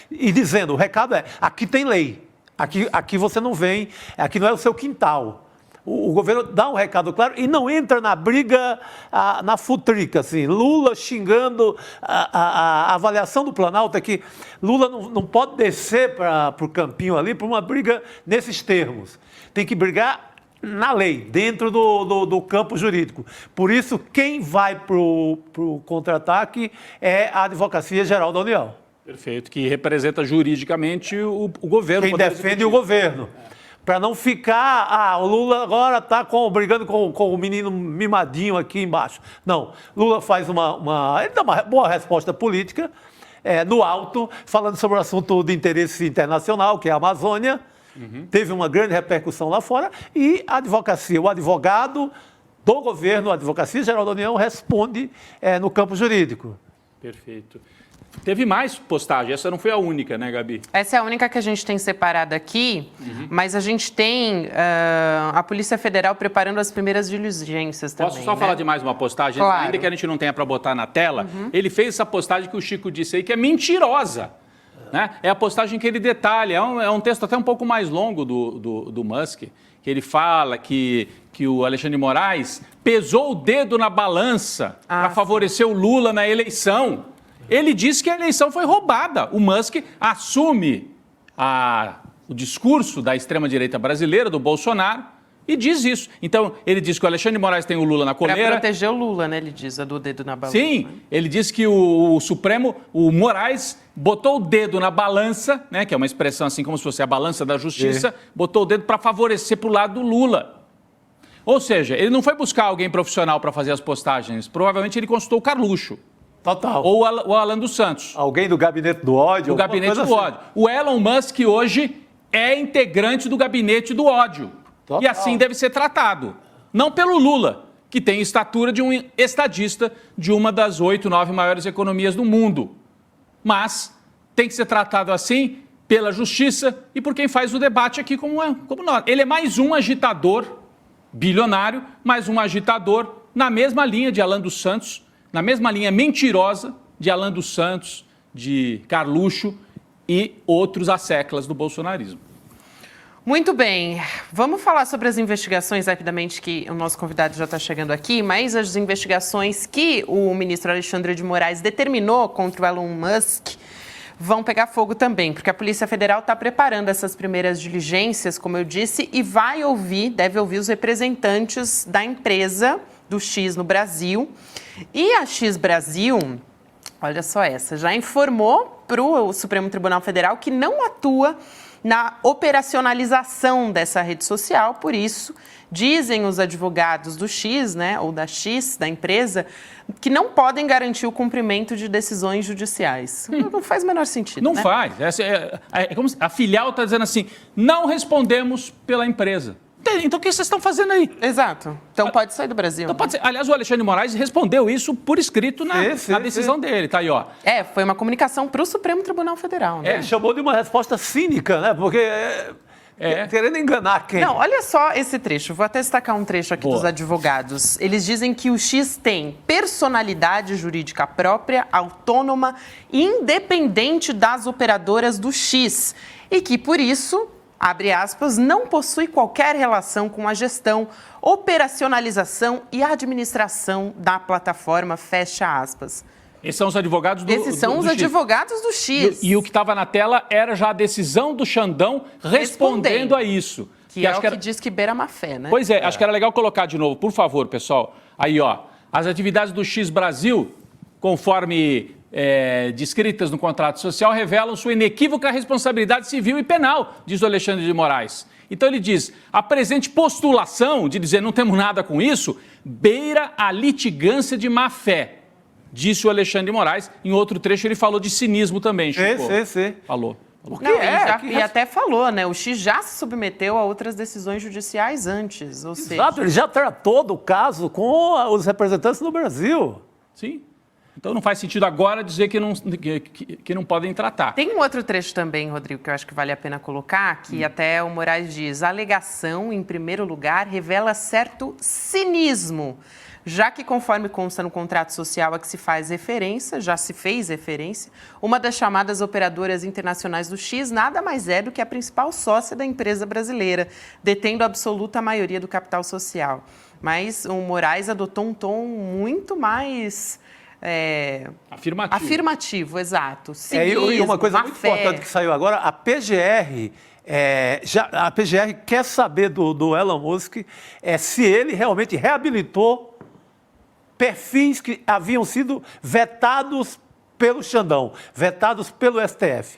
Speaker 5: E dizendo, o recado é, aqui tem lei, aqui você não vem, aqui não é o seu quintal. O governo dá um recado claro e não entra na briga, na futrica, assim. Lula xingando, a avaliação do Planalto é que Lula não pode descer para o campinho ali por uma briga nesses termos. Tem que brigar na lei, dentro do campo jurídico. Por isso, quem vai para o contra-ataque é a Advocacia Geral da União.
Speaker 4: Perfeito, que representa juridicamente o governo.
Speaker 5: Quem defende o governo. Para não ficar, o Lula agora está brigando com o menino mimadinho aqui embaixo. Não, Lula faz ele dá uma boa resposta política, no alto, falando sobre o assunto de interesse internacional, que é a Amazônia. Teve uma grande repercussão lá fora e a advocacia, o advogado do governo, a Advocacia Geral da União, responde no campo jurídico.
Speaker 4: Perfeito. Teve mais postagem, essa não foi a única, né, Gabi?
Speaker 6: Essa é a única que a gente tem separada aqui, mas a gente tem a Polícia Federal preparando as primeiras diligências também.
Speaker 4: Posso só falar de mais uma postagem?
Speaker 6: Claro.
Speaker 4: Ainda que a gente não tenha para botar na tela, ele fez essa postagem que o Chico disse aí, que é mentirosa. Né? É a postagem que ele detalha, é um texto até um pouco mais longo do Musk, que ele fala que o Alexandre de Moraes pesou o dedo na balança para favorecer o Lula na eleição. Ele disse que a eleição foi roubada. O Musk assume o discurso da extrema-direita brasileira, do Bolsonaro, e diz isso. Então, ele diz que o Alexandre de Moraes tem o Lula na coleira.
Speaker 6: Para proteger o Lula, né? Ele diz, do dedo na balança.
Speaker 4: Sim,
Speaker 6: né?
Speaker 4: Ele diz que o Supremo, o Moraes, botou o dedo na balança, né? Que é uma expressão assim como se fosse a balança da justiça, botou o dedo para favorecer para o lado do Lula. Ou seja, ele não foi buscar alguém profissional para fazer as postagens. Provavelmente ele consultou o Carluxo.
Speaker 5: Total.
Speaker 4: Ou o Alan dos Santos.
Speaker 5: Alguém do gabinete do ódio?
Speaker 4: Do gabinete do ódio. O Elon Musk hoje é integrante do gabinete do ódio.
Speaker 5: Total.
Speaker 4: E assim deve ser tratado. Não pelo Lula, que tem estatura de um estadista de uma das 8, 9 maiores economias do mundo. Mas tem que ser tratado assim pela justiça e por quem faz o debate aqui como nós. Ele é mais um agitador bilionário, mais um agitador na mesma linha de Alan dos Santos, na mesma linha mentirosa de Alan dos Santos, de Carluxo e outros asseclas do bolsonarismo.
Speaker 6: Muito bem, vamos falar sobre as investigações rapidamente, que o nosso convidado já está chegando aqui, mas as investigações que o ministro Alexandre de Moraes determinou contra o Elon Musk vão pegar fogo também, porque a Polícia Federal está preparando essas primeiras diligências, como eu disse, e deve ouvir os representantes da empresa do X no Brasil. E a X Brasil, olha só essa, já informou para o Supremo Tribunal Federal que não atua na operacionalização dessa rede social, por isso, dizem os advogados do X, né, ou da X, da empresa, que não podem garantir o cumprimento de decisões judiciais. Não faz o menor sentido,
Speaker 4: Não
Speaker 6: né?
Speaker 4: faz. É como se a filial está dizendo assim, não respondemos pela empresa. Então o que vocês estão fazendo aí?
Speaker 6: Exato. Então pode sair do Brasil.
Speaker 4: Então, pode ser. Aliás, o Alexandre de Moraes respondeu isso por escrito na decisão dele. Tá aí, ó.
Speaker 6: Foi uma comunicação para o Supremo Tribunal Federal, né?
Speaker 5: Ele chamou de uma resposta cínica, né? Porque querendo enganar quem?
Speaker 6: Não, olha só esse trecho. Vou até destacar um trecho aqui dos advogados. Eles dizem que o X tem personalidade jurídica própria, autônoma e independente das operadoras do X. E que, por isso, abre aspas, não possui qualquer relação com a gestão, operacionalização e administração da plataforma, fecha aspas.
Speaker 4: Esses são os advogados do
Speaker 6: Esses são
Speaker 4: do
Speaker 6: os
Speaker 4: X.
Speaker 6: advogados do X.
Speaker 4: E o que estava na tela era já a decisão do Xandão respondendo a isso.
Speaker 6: Que é o que diz que beira má fé, né?
Speaker 4: Pois é, acho que era legal colocar de novo, por favor, pessoal. Aí, ó, as atividades do X Brasil, conforme descritas no contrato social, revelam sua inequívoca responsabilidade civil e penal, diz o Alexandre de Moraes. Então ele diz, a presente postulação de dizer não temos nada com isso, beira a litigância de má fé, disse o Alexandre de Moraes. Em outro trecho ele falou de cinismo também, Chico.
Speaker 5: Sim.
Speaker 4: Falou.
Speaker 6: E até falou, né? O X já se submeteu a outras decisões judiciais antes, ou seja...
Speaker 5: Exato, ele já tratou do caso com os representantes do Brasil.
Speaker 4: Sim. Então não faz sentido agora dizer que não podem tratar.
Speaker 6: Tem um outro trecho também, Rodrigo, que eu acho que vale a pena colocar, que até o Moraes diz: a alegação, em primeiro lugar, revela certo cinismo, já que, conforme consta no contrato social a que se faz referência, já se fez referência, uma das chamadas operadoras internacionais do X nada mais é do que a principal sócia da empresa brasileira, detendo a absoluta maioria do capital social. Mas o Moraes adotou um tom muito mais... afirmativo, exato. Cinismo,
Speaker 5: e uma coisa muito importante que saiu agora, a PGR... a PGR quer saber do Elon Musk se ele realmente reabilitou perfis que haviam sido vetados pelo Xandão, vetados pelo STF.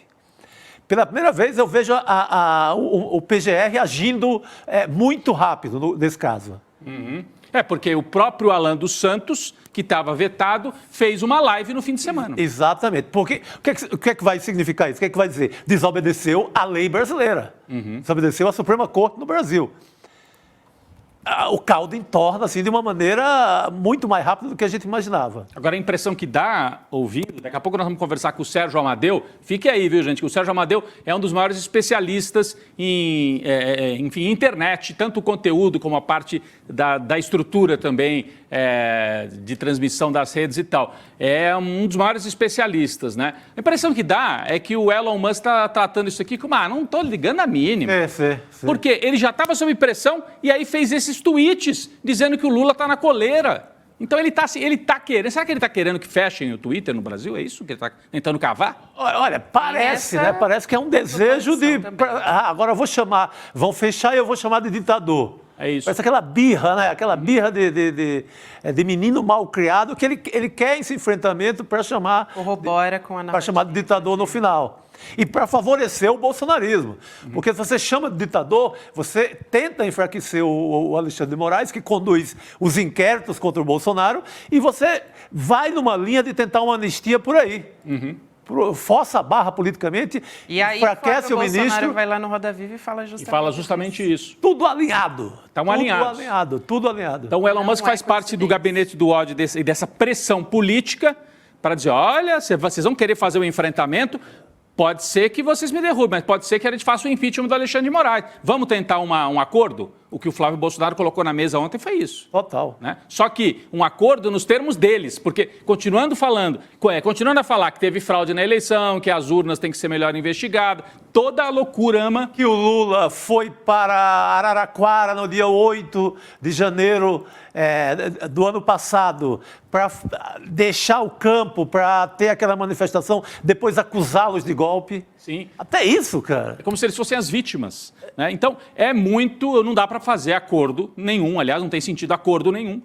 Speaker 5: Pela primeira vez eu vejo o PGR agindo muito rápido nesse caso.
Speaker 4: Uhum. Porque o próprio Alan dos Santos, que estava vetado, fez uma live no fim de semana.
Speaker 5: Exatamente. Porque o que é que vai significar isso? O que é que vai dizer? Desobedeceu a lei brasileira. Desobedeceu a Suprema Corte no Brasil. O caldo entorna assim, de uma maneira muito mais rápida do que a gente imaginava.
Speaker 4: Agora, a impressão que dá, ouvindo, daqui a pouco nós vamos conversar com o Sérgio Amadeu. Fique aí, viu, gente, que o Sérgio Amadeu é um dos maiores especialistas em internet, tanto o conteúdo como a parte da estrutura também de transmissão das redes e tal. É um dos maiores especialistas, né? A impressão que dá é que o Elon Musk está tratando isso aqui como, não estou ligando a mínima.
Speaker 5: Sim.
Speaker 4: Porque ele já estava sob pressão e aí fez esses tweets dizendo que o Lula está na coleira. Então ele está querendo... Será que ele está querendo que fechem o Twitter no Brasil? É isso que ele está tentando cavar?
Speaker 5: Olha, parece, né? Parece que é um desejo de... agora eu vou chamar... Vão fechar e eu vou chamar de ditador.
Speaker 4: É isso.
Speaker 5: Parece aquela birra, né? Aquela birra de menino mal criado que ele quer esse enfrentamento para chamar...
Speaker 6: Corrobora com a narrativa.
Speaker 5: Para chamar de ditador no final. E para favorecer o bolsonarismo. Porque se você chama de ditador, você tenta enfraquecer o Alexandre de Moraes, que conduz os inquéritos contra o Bolsonaro, e você vai numa linha de tentar uma anistia por aí. Força a barra politicamente,
Speaker 6: e aí,
Speaker 5: enfraquece o ministro.
Speaker 6: Bolsonaro vai lá no Roda Viva e fala justamente
Speaker 4: isso.
Speaker 5: Tudo alinhado.
Speaker 4: Estão alinhados.
Speaker 5: Tudo alinhado.
Speaker 4: Então o Elon Musk faz parte do gabinete do ódio e dessa pressão política para dizer, olha, vocês vão querer fazer o enfrentamento, pode ser que vocês me derrubem, mas pode ser que a gente faça o impeachment do Alexandre de Moraes. Vamos tentar um acordo? O que o Flávio Bolsonaro colocou na mesa ontem foi isso.
Speaker 5: Total.
Speaker 4: Né? Só que um acordo nos termos deles, porque continuando a falar que teve fraude na eleição, que as urnas têm que ser melhor investigadas, toda a loucura
Speaker 5: que o Lula foi para Araraquara no dia 8 de janeiro do ano passado para deixar o campo, para ter aquela manifestação, depois acusá-los de golpe.
Speaker 4: Sim.
Speaker 5: Até isso, cara.
Speaker 4: É como se eles fossem as vítimas. Né? Então, não dá para fazer acordo nenhum, aliás, não tem sentido acordo nenhum.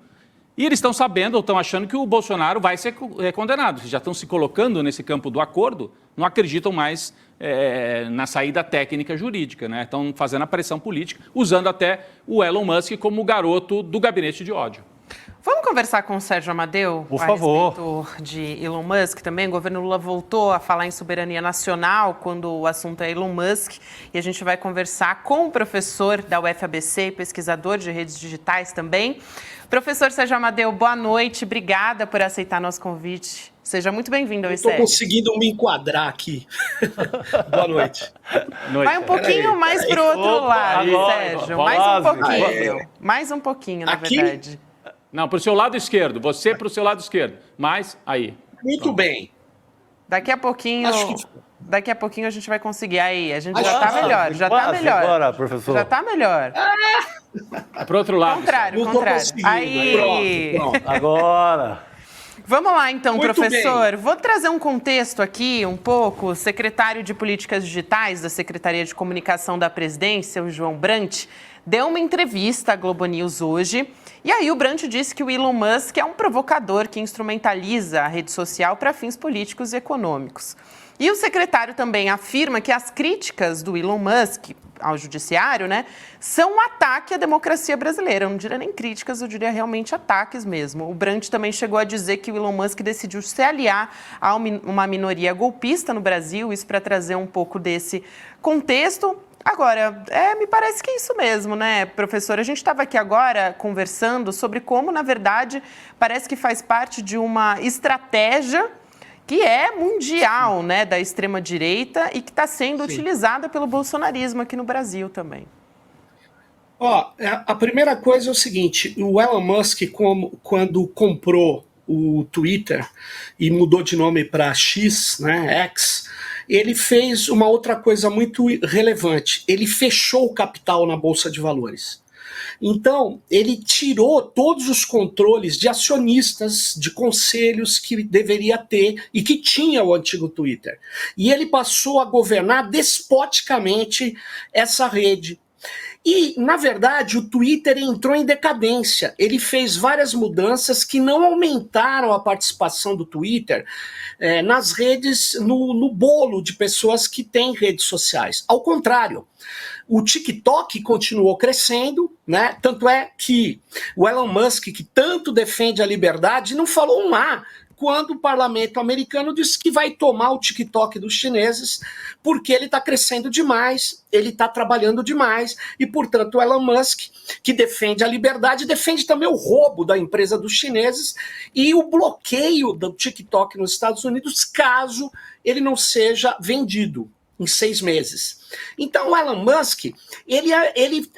Speaker 4: E eles estão sabendo, ou estão achando que o Bolsonaro vai ser condenado. Já estão se colocando nesse campo do acordo, não acreditam mais na saída técnica jurídica, né? Estão fazendo a pressão política, usando até o Elon Musk como garoto do gabinete de ódio.
Speaker 6: Vamos conversar com o Sérgio Amadeu?
Speaker 5: Por favor.
Speaker 6: A respeito de Elon Musk também. O governo Lula voltou a falar em soberania nacional quando o assunto é Elon Musk. E a gente vai conversar com o professor da UFABC, pesquisador de redes digitais também. Professor Sérgio Amadeu, boa noite. Obrigada por aceitar nosso convite. Seja muito bem-vindo ao ICL.
Speaker 7: Estou conseguindo me enquadrar aqui. Boa noite.
Speaker 6: Vai um pouquinho mais para o outro lado, Sérgio. Mais um pouquinho. Mais um pouquinho, na verdade.
Speaker 4: Não, para o seu lado esquerdo. Você para o seu lado esquerdo. Mais aí.
Speaker 7: Muito bem.
Speaker 6: Daqui a pouquinho a gente vai conseguir. Aí, a gente já está melhor. Já está melhor.
Speaker 5: Agora, professor.
Speaker 6: Já está melhor.
Speaker 4: Para o outro lado.
Speaker 6: Contrário. Aí.
Speaker 7: Pronto.
Speaker 5: Agora.
Speaker 6: Vamos lá, então,
Speaker 7: Muito
Speaker 6: professor.
Speaker 7: bem.
Speaker 6: Vou trazer um contexto aqui, um pouco. O secretário de Políticas Digitais da Secretaria de Comunicação da Presidência, o João Brant, deu uma entrevista à Globo News hoje. E aí o Brant disse que o Elon Musk é um provocador que instrumentaliza a rede social para fins políticos e econômicos. E o secretário também afirma que as críticas do Elon Musk ao judiciário, né, são um ataque à democracia brasileira. Eu não diria nem críticas, eu diria realmente ataques mesmo. O Brant também chegou a dizer que o Elon Musk decidiu se aliar a uma minoria golpista no Brasil, isso para trazer um pouco desse contexto. Agora, me parece que é isso mesmo, né, professor? A gente estava aqui agora conversando sobre como, na verdade, parece que faz parte de uma estratégia que é mundial, né, da extrema-direita e que está sendo utilizada pelo bolsonarismo aqui no Brasil também.
Speaker 7: A primeira coisa é o seguinte, o Elon Musk, quando comprou o Twitter e mudou de nome para X, né, X, ele fez uma outra coisa muito relevante. Ele fechou o capital na Bolsa de Valores. Então, ele tirou todos os controles de acionistas, de conselhos que deveria ter e que tinha o antigo Twitter. E ele passou a governar despoticamente essa rede. E, na verdade, o Twitter entrou em decadência. Ele fez várias mudanças que não aumentaram a participação do Twitter nas redes, no bolo de pessoas que têm redes sociais. Ao contrário, o TikTok continuou crescendo, né? Tanto é que o Elon Musk, que tanto defende a liberdade, não falou um A quando o parlamento americano disse que vai tomar o TikTok dos chineses, porque ele está crescendo demais, ele está trabalhando demais, e, portanto, o Elon Musk, que defende a liberdade, defende também o roubo da empresa dos chineses e o bloqueio do TikTok nos Estados Unidos, caso ele não seja vendido em 6 meses. Então, o Elon Musk, ele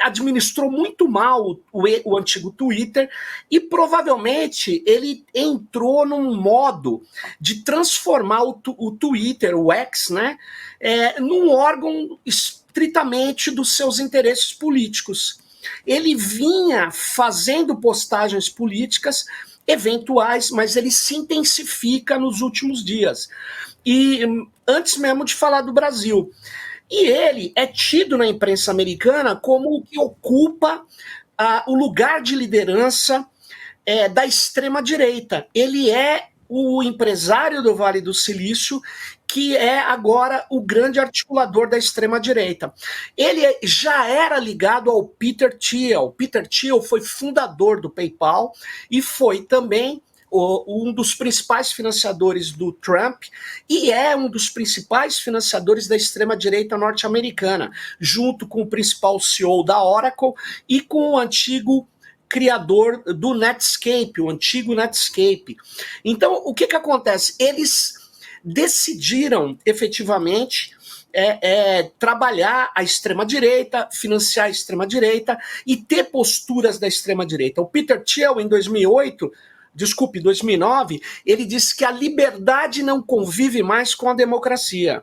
Speaker 7: administrou muito mal o antigo Twitter e provavelmente ele entrou num modo de transformar o Twitter, o X, né, num órgão estritamente dos seus interesses políticos. Ele vinha fazendo postagens políticas eventuais, mas ele se intensifica nos últimos dias. E antes mesmo de falar do Brasil. E ele é tido na imprensa americana como o que ocupa o lugar de liderança da extrema-direita. Ele é o empresário do Vale do Silício, que é agora o grande articulador da extrema-direita. Ele já era ligado ao Peter Thiel. Peter Thiel foi fundador do PayPal e foi também um dos principais financiadores do Trump e é um dos principais financiadores da extrema-direita norte-americana, junto com o principal CEO da Oracle e com o antigo criador do Netscape, o antigo Netscape. Então, o que acontece? Eles decidiram, efetivamente, trabalhar a extrema-direita, financiar a extrema-direita e ter posturas da extrema-direita. O Peter Thiel, em 2009, ele disse que a liberdade não convive mais com a democracia.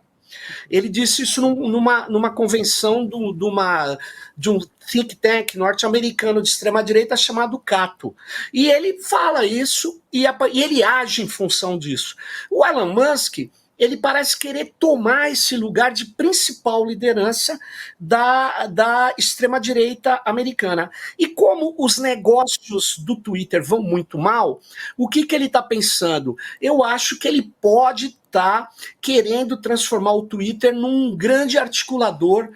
Speaker 7: Ele disse isso numa convenção de um think tank norte-americano de extrema-direita chamado Cato. E ele fala isso e ele age em função disso. O Elon Musk, ele parece querer tomar esse lugar de principal liderança da extrema-direita americana. E como os negócios do Twitter vão muito mal, o que ele está pensando? Eu acho que ele pode estar querendo transformar o Twitter num grande articulador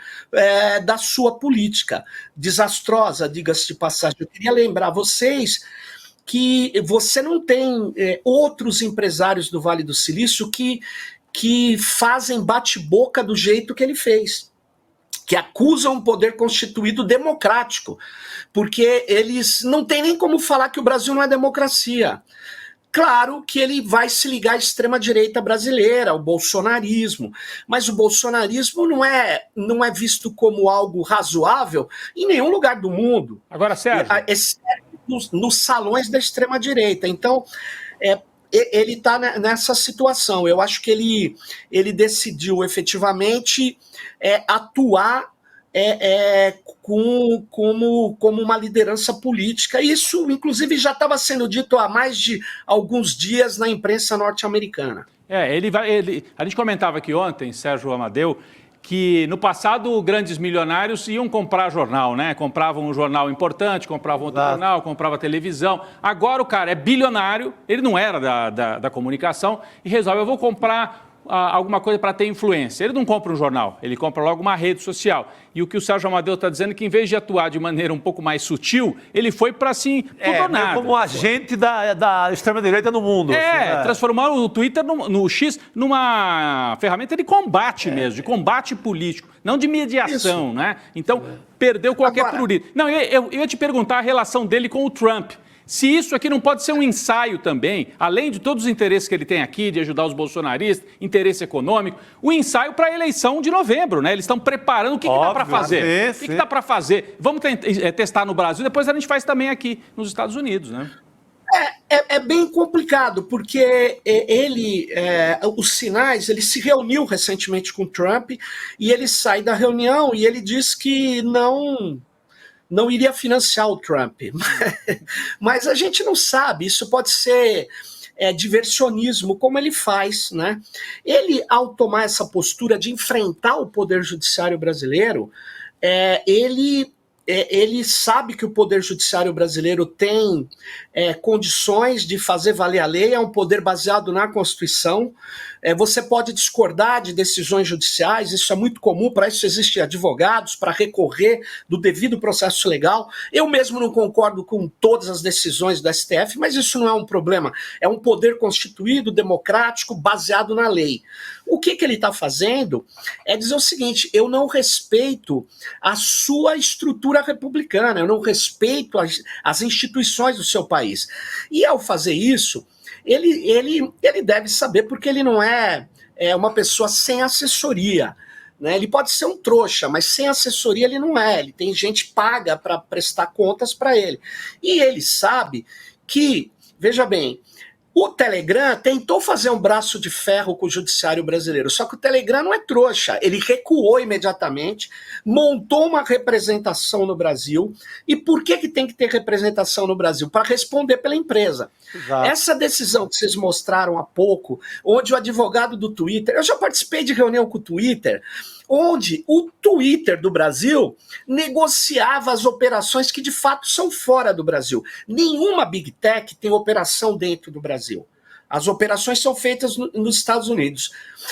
Speaker 7: da sua política. Desastrosa, diga-se de passagem. Eu queria lembrar vocês que você não tem outros empresários do Vale do Silício que fazem bate-boca do jeito que ele fez, que acusam um poder constituído democrático, porque eles não têm nem como falar que o Brasil não é democracia. Claro que ele vai se ligar à extrema-direita brasileira, ao bolsonarismo, mas o bolsonarismo não é visto como algo razoável em nenhum lugar do mundo.
Speaker 4: Agora, Sérgio,
Speaker 7: exceto nos salões da extrema-direita. Então, ele está nessa situação. Eu acho que ele decidiu efetivamente atuar como uma liderança política. Isso, inclusive, já estava sendo dito há mais de alguns dias na imprensa norte-americana.
Speaker 4: A gente comentava aqui ontem, Sérgio Amadeu, que no passado grandes milionários iam comprar jornal, né? Compravam um jornal importante, compravam outro jornal, compravam televisão. Agora o cara é bilionário, ele não era da comunicação, e resolve, eu vou comprar alguma coisa para ter influência. Ele não compra um jornal, ele compra logo uma rede social. E o que o Sérgio Amadeu está dizendo é que, em vez de atuar de maneira um pouco mais sutil, ele foi para, assim, tudo ou nada.
Speaker 5: Como um agente da extrema-direita no mundo.
Speaker 4: Transformar o Twitter, no X, numa ferramenta de combate mesmo, de combate político, não de mediação, né? Então, perdeu qualquer prurito. Não, eu ia te perguntar a relação dele com o Trump. Se isso aqui não pode ser um ensaio também, além de todos os interesses que ele tem aqui, de ajudar os bolsonaristas, interesse econômico, o ensaio para a eleição de novembro, né? Eles estão preparando o que dá para fazer. O que dá para fazer? Vamos testar no Brasil, depois a gente faz também aqui nos Estados Unidos, né?
Speaker 7: É bem complicado, porque os sinais, ele se reuniu recentemente com o Trump, e ele sai da reunião e ele diz que não iria financiar o Trump. Mas a gente não sabe, isso pode ser diversionismo, como ele faz, né? Ele, ao tomar essa postura de enfrentar o Poder Judiciário brasileiro, ele sabe que o Poder Judiciário brasileiro tem condições de fazer valer a lei, é um poder baseado na Constituição. Você pode discordar de decisões judiciais, isso é muito comum, para isso existem advogados, para recorrer do devido processo legal. Eu mesmo não concordo com todas as decisões do STF, mas isso não é um problema. É um poder constituído, democrático, baseado na lei. O que ele está fazendo é dizer o seguinte: eu não respeito a sua estrutura republicana, eu não respeito as instituições do seu país. E ao fazer isso, ele deve saber, porque ele não é uma pessoa sem assessoria, né? Ele pode ser um trouxa, mas sem assessoria ele não é. Ele tem gente paga para prestar contas para ele. E ele sabe que, veja bem, o Telegram tentou fazer um braço de ferro com o judiciário brasileiro, só que o Telegram não é trouxa. Ele recuou imediatamente, montou uma representação no Brasil. E por que tem que ter representação no Brasil? Para responder pela empresa. Exato. Essa decisão que vocês mostraram há pouco, onde o advogado do Twitter... Eu já participei de reunião com o Twitter, onde o Twitter do Brasil negociava as operações que de fato são fora do Brasil. Nenhuma Big Tech tem operação dentro do Brasil. As operações são feitas nos Estados Unidos,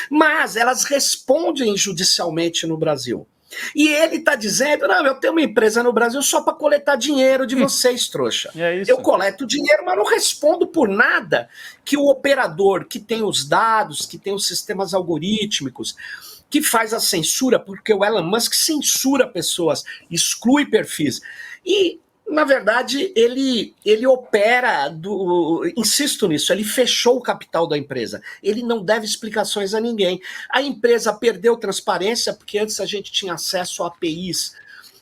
Speaker 7: mas elas respondem judicialmente no Brasil. E ele está dizendo: não, eu tenho uma empresa no Brasil só para coletar dinheiro de vocês, trouxa. Eu coleto dinheiro, mas não respondo por nada que o operador que tem os dados, que tem os sistemas algorítmicos, que faz a censura, porque o Elon Musk censura pessoas, exclui perfis. E, na verdade, ele opera, insisto nisso, ele fechou o capital da empresa. Ele não deve explicações a ninguém. A empresa perdeu transparência, porque antes a gente tinha acesso a APIs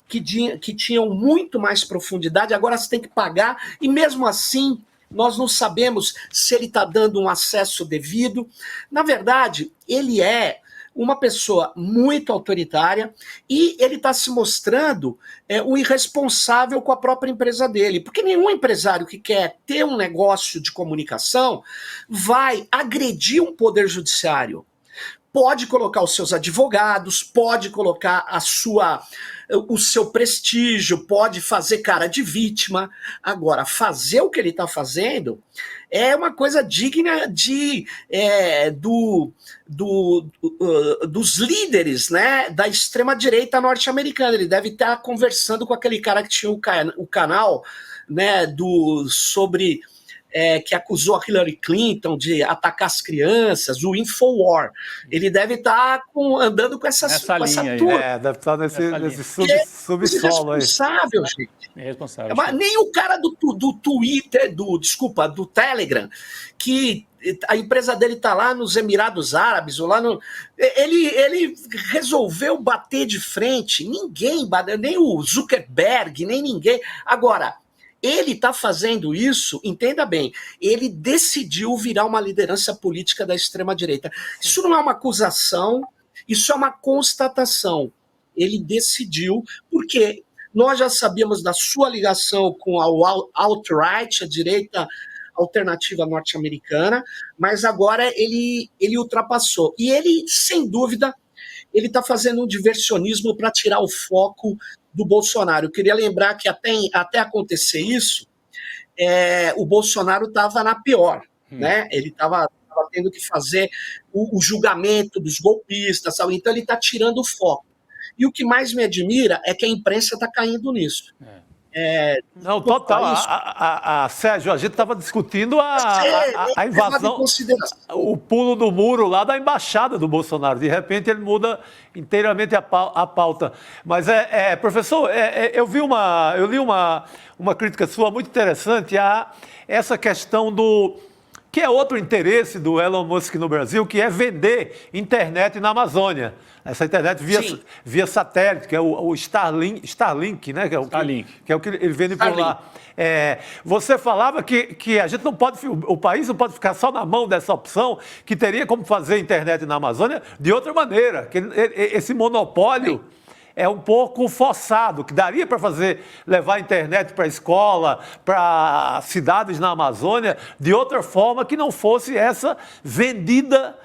Speaker 7: que tinham muito mais profundidade, agora você tem que pagar, e mesmo assim nós não sabemos se ele está dando um acesso devido. Na verdade, ele é uma pessoa muito autoritária e ele está se mostrando um irresponsável com a própria empresa dele, porque nenhum empresário que quer ter um negócio de comunicação vai agredir um poder judiciário. Pode colocar os seus advogados, pode colocar o seu prestígio, pode fazer cara de vítima. Agora, fazer o que ele está fazendo é uma coisa digna dos líderes, né, da extrema-direita norte-americana. Ele deve estar conversando com aquele cara que tinha o canal, né, que acusou a Hillary Clinton de atacar as crianças, o Infowar. Ele deve estar andando com essa turma.
Speaker 5: Deve estar nesse subsolo aí.
Speaker 7: Irresponsável, gente.
Speaker 4: Irresponsável.
Speaker 7: Nem o cara do Twitter, do Telegram, que a empresa dele está lá nos Emirados Árabes, ou lá no... Ele resolveu bater de frente. Ninguém, nem o Zuckerberg, nem ninguém. Agora, ele está fazendo isso, entenda bem, ele decidiu virar uma liderança política da extrema-direita. Isso não é uma acusação, isso é uma constatação. Ele decidiu, porque nós já sabíamos da sua ligação com a alt-right, a direita alternativa norte-americana, mas agora ele ultrapassou. E ele, sem dúvida, ele está fazendo um diversionismo para tirar o foco do Bolsonaro. Eu queria lembrar que até acontecer isso, o Bolsonaro estava na pior, né? Ele estava estava tendo que fazer o julgamento dos golpistas, sabe? Então ele está tirando o foco. E o que mais me admira é que a imprensa está caindo nisso.
Speaker 5: Não, total. Sérgio, a gente estava discutindo a invasão, o pulo do muro lá da embaixada do Bolsonaro. De repente ele muda inteiramente a pauta. Mas, professor, eu li uma crítica sua muito interessante a essa questão que é outro interesse do Elon Musk no Brasil, que é vender internet na Amazônia. Essa internet via satélite, que é o Starlink, né? Que é o que ele vende por lá. Você falava que a gente não pode, o país não pode ficar só na mão dessa opção, que teria como fazer internet na Amazônia de outra maneira, que esse monopólio é um pouco forçado, que daria para levar a internet para a escola, para cidades na Amazônia, de outra forma que não fosse essa vendida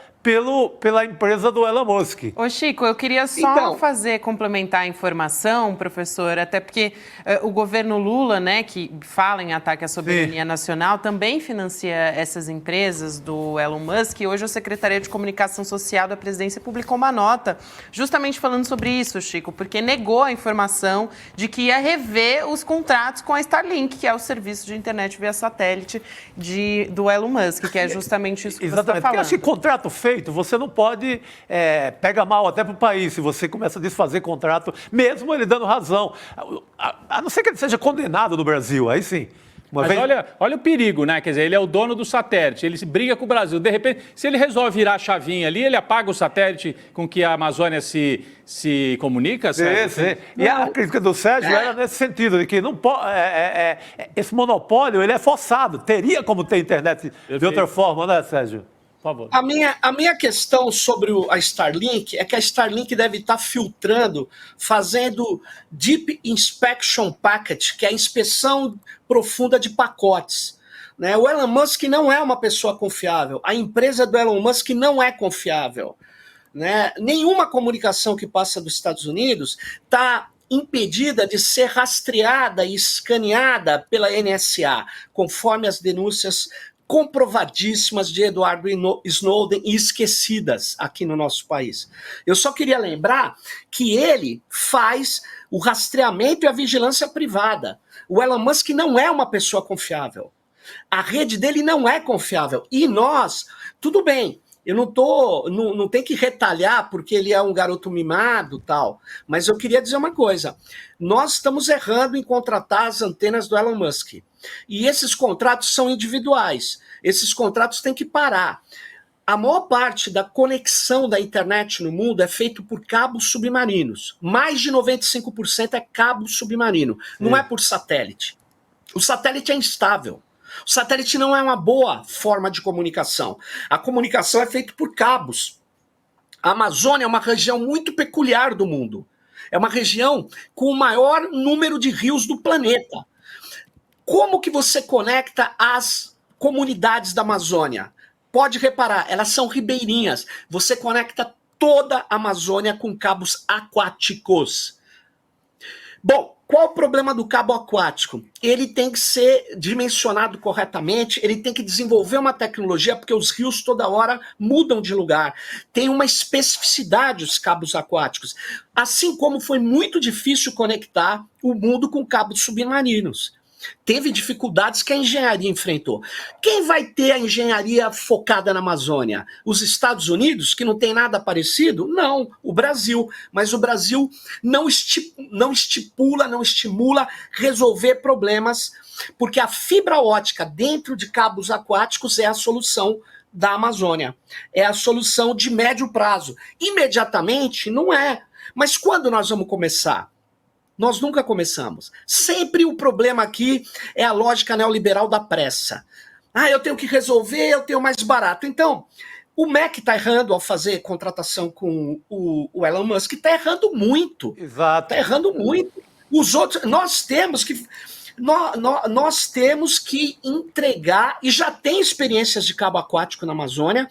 Speaker 5: pela empresa do Elon Musk.
Speaker 6: Ô Chico, eu queria só complementar a informação, professor, até porque o governo Lula, né, que fala em ataque à soberania nacional, também financia essas empresas do Elon Musk. E hoje a Secretaria de Comunicação Social da Presidência publicou uma nota justamente falando sobre isso, Chico, porque negou a informação de que ia rever os contratos com a Starlink, que é o serviço de internet via satélite do Elon Musk, que é justamente isso que você está falando.
Speaker 5: Porque eu acho que contrato feito, você não pode, pega mal até para o país, se você começa a desfazer contrato, mesmo ele dando razão, a não ser que ele seja condenado no Brasil, aí sim.
Speaker 4: Mas olha o perigo, né? Quer dizer, ele é o dono do satélite, ele briga com o Brasil. De repente, se ele resolve virar a chavinha ali, ele apaga o satélite com que a Amazônia se comunica?
Speaker 5: Sim. E a crítica do Sérgio era nesse sentido, de que não pode, esse monopólio ele é forçado, teria como ter internet de outra forma, né, Sérgio? Por favor.
Speaker 7: A minha questão sobre a Starlink é que a Starlink deve estar filtrando, fazendo Deep Inspection Packet, que é a inspeção profunda de pacotes. Né? O Elon Musk não é uma pessoa confiável. A empresa do Elon Musk não é confiável. Né? Nenhuma comunicação que passa dos Estados Unidos está impedida de ser rastreada e escaneada pela NSA, conforme as denúncias comprovadíssimas de Edward Snowden e esquecidas aqui no nosso país. Eu só queria lembrar que ele faz o rastreamento e a vigilância privada. O Elon Musk não é uma pessoa confiável. A rede dele não é confiável. E nós, tudo bem, eu não tenho que retalhar porque ele é um garoto mimado, tal, mas eu queria dizer uma coisa. Nós estamos errando em contratar as antenas do Elon Musk. E esses contratos são individuais. Esses contratos têm que parar. A maior parte da conexão da internet no mundo é feito por cabos submarinos. Mais de 95% é cabo submarino. Não é por satélite. O satélite é instável. O satélite não é uma boa forma de comunicação. A comunicação é feita por cabos. A Amazônia é uma região muito peculiar do mundo. É uma região com o maior número de rios do planeta. Como que você conecta as comunidades da Amazônia? Pode reparar, elas são ribeirinhas. Você conecta toda a Amazônia com cabos aquáticos. Bom, qual o problema do cabo aquático? Ele tem que ser dimensionado corretamente, ele tem que desenvolver uma tecnologia, porque os rios toda hora mudam de lugar. Tem uma especificidade os cabos aquáticos. Assim como foi muito difícil conectar o mundo com cabos submarinos. Teve dificuldades que a engenharia enfrentou. Quem vai ter a engenharia focada na Amazônia? Os Estados Unidos, que não tem nada parecido? Não, o Brasil. Mas o Brasil não estimula resolver problemas, porque a fibra ótica dentro de cabos aquáticos é a solução da Amazônia. É a solução de médio prazo. Imediatamente, não é. Mas quando nós vamos começar? Nós nunca começamos. Sempre o problema aqui é a lógica neoliberal da pressa. Eu tenho que resolver, eu tenho mais barato. Então, o MEC está errando ao fazer contratação com o Elon Musk, está errando muito.
Speaker 5: Exato.
Speaker 7: Está errando muito. Os outros, nós temos que entregar, e já tem experiências de cabo aquático na Amazônia,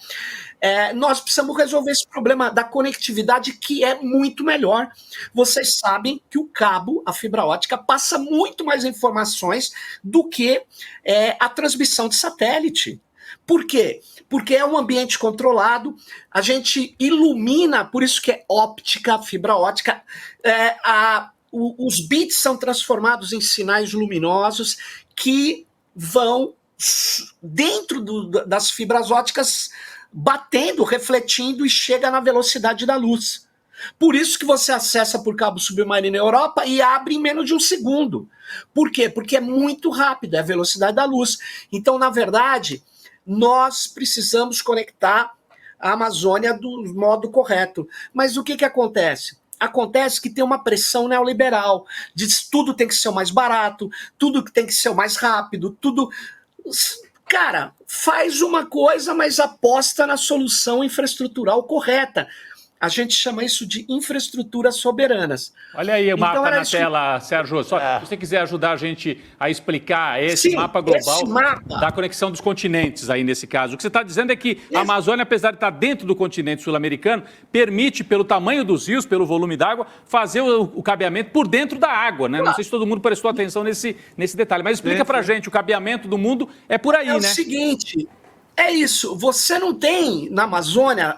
Speaker 7: nós precisamos resolver esse problema da conectividade, que é muito melhor. Vocês sabem que o cabo, a fibra ótica, passa muito mais informações do que a transmissão de satélite. Por quê? Porque é um ambiente controlado, a gente ilumina, por isso que é óptica, fibra óptica, os bits são transformados em sinais luminosos que vão dentro das fibras ópticas batendo, refletindo e chega na velocidade da luz. Por isso que você acessa por cabo submarino na Europa e abre em menos de um segundo. Por quê? Porque é muito rápido, é a velocidade da luz. Então, na verdade, nós precisamos conectar a Amazônia do modo correto. Mas o que acontece? Acontece que tem uma pressão neoliberal, diz tudo tem que ser o mais barato, tudo tem que ser o mais rápido, tudo... Cara, faz uma coisa, mas aposta na solução infraestrutural correta. A gente chama isso de infraestruturas soberanas.
Speaker 4: Olha aí o mapa na
Speaker 7: isso...
Speaker 4: tela, Sérgio. Só se você quiser ajudar a gente a explicar esse mapa global da conexão dos continentes aí nesse caso. O que você está dizendo é que a Amazônia, apesar de estar dentro do continente sul-americano, permite, pelo tamanho dos rios, pelo volume d'água, fazer o cabeamento por dentro da água, né? Não sei se todo mundo prestou atenção nesse detalhe, mas explica pra gente, o cabeamento do mundo é por aí, né?
Speaker 7: É o seguinte... É isso, você não tem na Amazônia,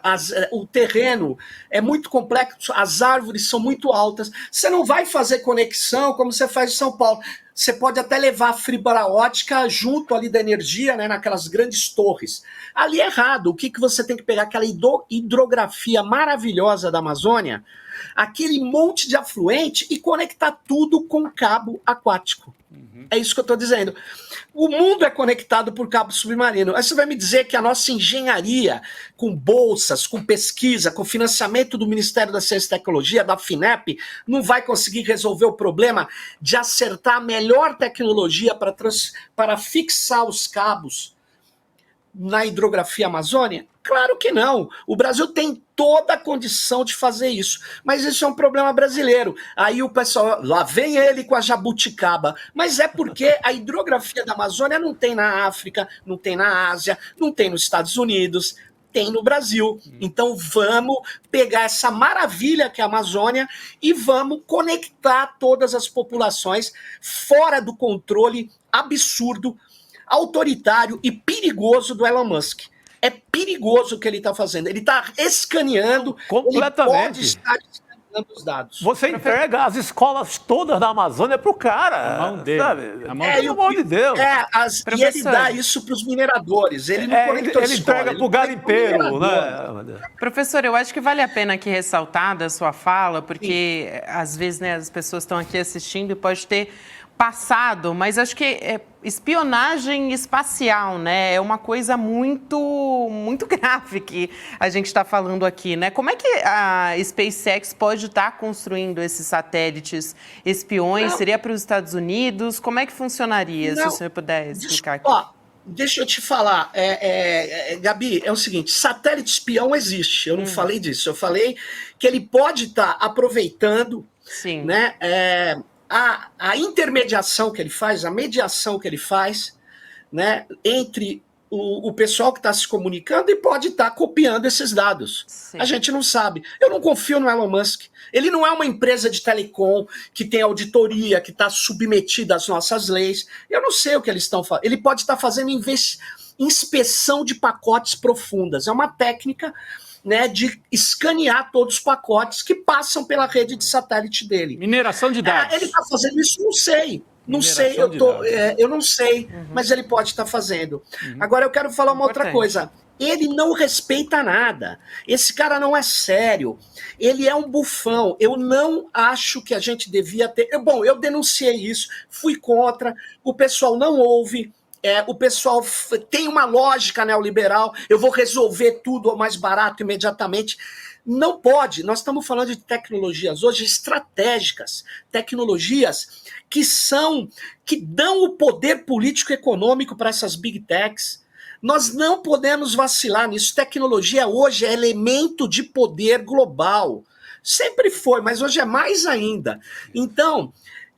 Speaker 7: o terreno é muito complexo, as árvores são muito altas, você não vai fazer conexão como você faz em São Paulo. Você pode até levar a fibra óptica junto ali da energia, né, naquelas grandes torres. Ali é errado, o que você tem que pegar? Aquela hidrografia maravilhosa da Amazônia, aquele monte de afluente e conectar tudo com cabo aquático. É isso que eu estou dizendo. O mundo é conectado por cabo submarino. Aí você vai me dizer que a nossa engenharia, com bolsas, com pesquisa, com financiamento do Ministério da Ciência e Tecnologia, da FINEP, não vai conseguir resolver o problema de acertar a melhor tecnologia para fixar os cabos na hidrografia amazônica? Claro que não. O Brasil tem toda a condição de fazer isso. Mas isso é um problema brasileiro. Aí o pessoal, lá vem ele com a jabuticaba. Mas é porque a hidrografia da Amazônia não tem na África, não tem na Ásia, não tem nos Estados Unidos, tem no Brasil. Então vamos pegar essa maravilha que é a Amazônia e vamos conectar todas as populações fora do controle absurdo, autoritário e perigoso do Elon Musk. É perigoso o que ele está fazendo. Ele está escaneando.
Speaker 5: Completamente.
Speaker 7: Ele pode estar escaneando os dados.
Speaker 5: Você entrega as escolas todas da Amazônia para o cara.
Speaker 4: A mão dele.
Speaker 5: Sabe?
Speaker 4: A mão dele.
Speaker 5: Pelo amor de Deus.
Speaker 7: E ele dá isso para os mineradores. Ele não conectou
Speaker 5: ele entrega para o garimpeiro, né?
Speaker 6: Professor, eu acho que vale a pena aqui ressaltar da sua fala, porque às vezes, né, as pessoas estão aqui assistindo e pode ter passado, mas acho que espionagem espacial, né? É uma coisa muito grave que a gente está falando aqui, né? Como é que a SpaceX pode estar construindo esses satélites espiões? Seria para os Estados Unidos? Como é que funcionaria, se o senhor puder explicar aqui?
Speaker 7: Deixa eu te falar, Gabi, é o seguinte, satélite espião existe, eu não falei disso, eu falei que ele pode estar aproveitando,
Speaker 6: Sim.
Speaker 7: Né, a intermediação que ele faz, a mediação que ele faz, né, entre o pessoal que está se comunicando e pode estar copiando esses dados. Sim. A gente não sabe. Eu não confio no Elon Musk. Ele não é uma empresa de telecom que tem auditoria, que está submetida às nossas leis. Eu não sei o que eles estão fazendo. Ele pode estar fazendo inspeção de pacotes profundas. É uma técnica, né, de escanear todos os pacotes que passam pela rede de satélite dele.
Speaker 4: Mineração de dados.
Speaker 7: Ele está fazendo isso? Não sei. Não sei, eu não sei, mas ele pode estar fazendo. Agora eu quero falar uma outra coisa. Ele não respeita nada. Esse cara não é sério. Ele é um bufão. Eu não acho que a gente devia ter... Bom, eu denunciei isso, fui contra, o pessoal não ouve. O pessoal tem uma lógica neoliberal, eu vou resolver tudo mais barato imediatamente. Não pode. Nós estamos falando de tecnologias hoje estratégicas, tecnologias que dão o poder político e econômico para essas big techs. Nós não podemos vacilar nisso. Tecnologia hoje é elemento de poder global. Sempre foi, mas hoje é mais ainda. Então,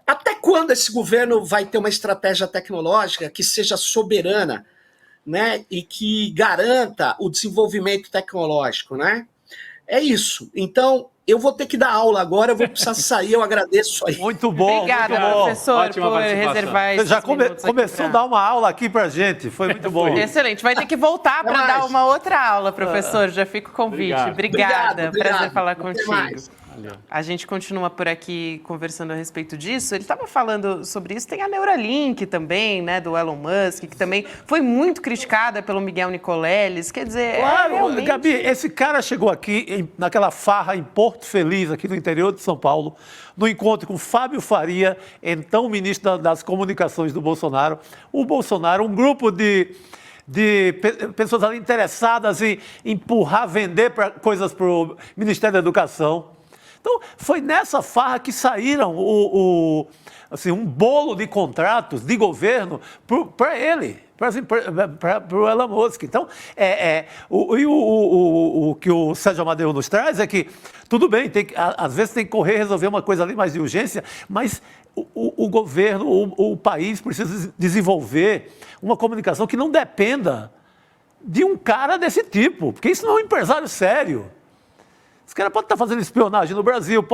Speaker 7: até quando esse governo vai ter uma estratégia tecnológica que seja soberana, né, e que garanta o desenvolvimento tecnológico, né? É isso. Então, Eu vou ter que dar aula agora, eu vou precisar sair, eu agradeço aí.
Speaker 5: Muito bom,
Speaker 6: Obrigada,
Speaker 5: muito bom.
Speaker 6: professor,
Speaker 4: Ótima
Speaker 6: por
Speaker 4: participação.
Speaker 6: reservar
Speaker 5: Você
Speaker 6: esses
Speaker 5: já
Speaker 6: minutos aqui
Speaker 5: começou a dar uma aula aqui pra gente, foi muito bom.
Speaker 6: Excelente. Vai ter que voltar para dar uma outra aula, professor. Já fica o convite. Obrigada.
Speaker 7: Obrigado.
Speaker 6: Prazer falar
Speaker 7: Até
Speaker 6: contigo.
Speaker 7: mais.
Speaker 6: A gente continua por aqui conversando a respeito disso. Ele estava falando sobre isso. Tem a Neuralink também, né, do Elon Musk, que também foi muito criticada pelo Miguel Nicoleles. Quer dizer,
Speaker 5: Claro,
Speaker 6: realmente...
Speaker 5: Gabi, esse cara chegou aqui naquela farra em Porto Feliz, aqui no interior de São Paulo, no encontro com Fábio Faria, então ministro das Comunicações do Bolsonaro. O Bolsonaro, um grupo de pessoas ali interessadas em empurrar, vender coisas para o Ministério da Educação. Então, foi nessa farra que saíram um bolo de contratos de governo para ele, para o Elon Musk. Então, o que o Sérgio Amadeu nos traz é que, tudo bem, às vezes tem que correr resolver uma coisa ali mais de urgência, mas o governo, o país precisa desenvolver uma comunicação que não dependa de um cara desse tipo, porque isso não é um empresário sério. Esse cara pode estar fazendo espionagem no Brasil,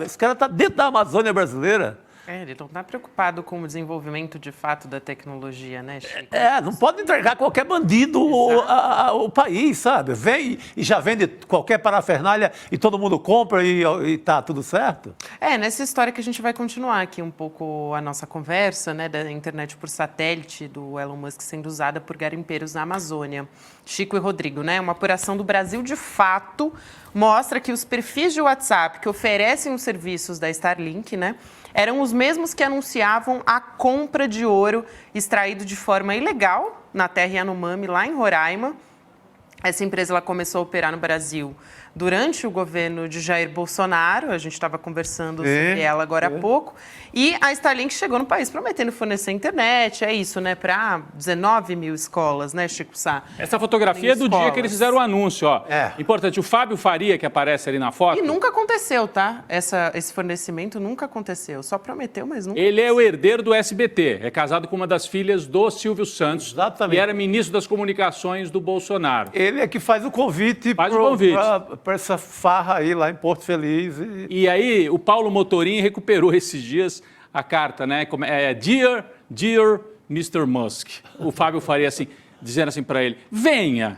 Speaker 5: esse cara está dentro da Amazônia brasileira.
Speaker 6: Ele não está preocupado com o desenvolvimento, de fato, da tecnologia, né, Chico?
Speaker 5: Não pode entregar qualquer bandido o país, sabe? Vem e já vende qualquer parafernália e todo mundo compra e tá tudo certo.
Speaker 6: Nessa história que a gente vai continuar aqui um pouco a nossa conversa, né, da internet por satélite do Elon Musk sendo usada por garimpeiros na Amazônia. Chico e Rodrigo, né? Uma apuração do Brasil de Fato mostra que os perfis de WhatsApp que oferecem os serviços da Starlink, né, eram os mesmos que anunciavam a compra de ouro extraído de forma ilegal na terra Yanomami, lá em Roraima. Essa empresa ela começou a operar no Brasil durante o governo de Jair Bolsonaro, a gente estava conversando sobre ela agora há pouco, e a Starlink chegou no país prometendo fornecer internet, é isso, né, para 19 mil escolas, né, Chico Sá?
Speaker 4: Essa fotografia é do dia que eles fizeram o anúncio, ó. Importante, o Fábio Faria, que aparece ali na foto...
Speaker 6: E nunca aconteceu, tá? Esse fornecimento nunca aconteceu, só prometeu, mas nunca
Speaker 4: Ele é o herdeiro do SBT, é casado com uma das filhas do Silvio Santos,
Speaker 5: Exatamente.
Speaker 4: e era ministro das Comunicações do Bolsonaro.
Speaker 5: Ele é que faz o convite para essa farra aí lá em Porto Feliz.
Speaker 4: E aí o Paulo Motorim recuperou esses dias a carta, né? Dear Mr. Musk. O Fábio Faria assim, dizendo assim para ele, venha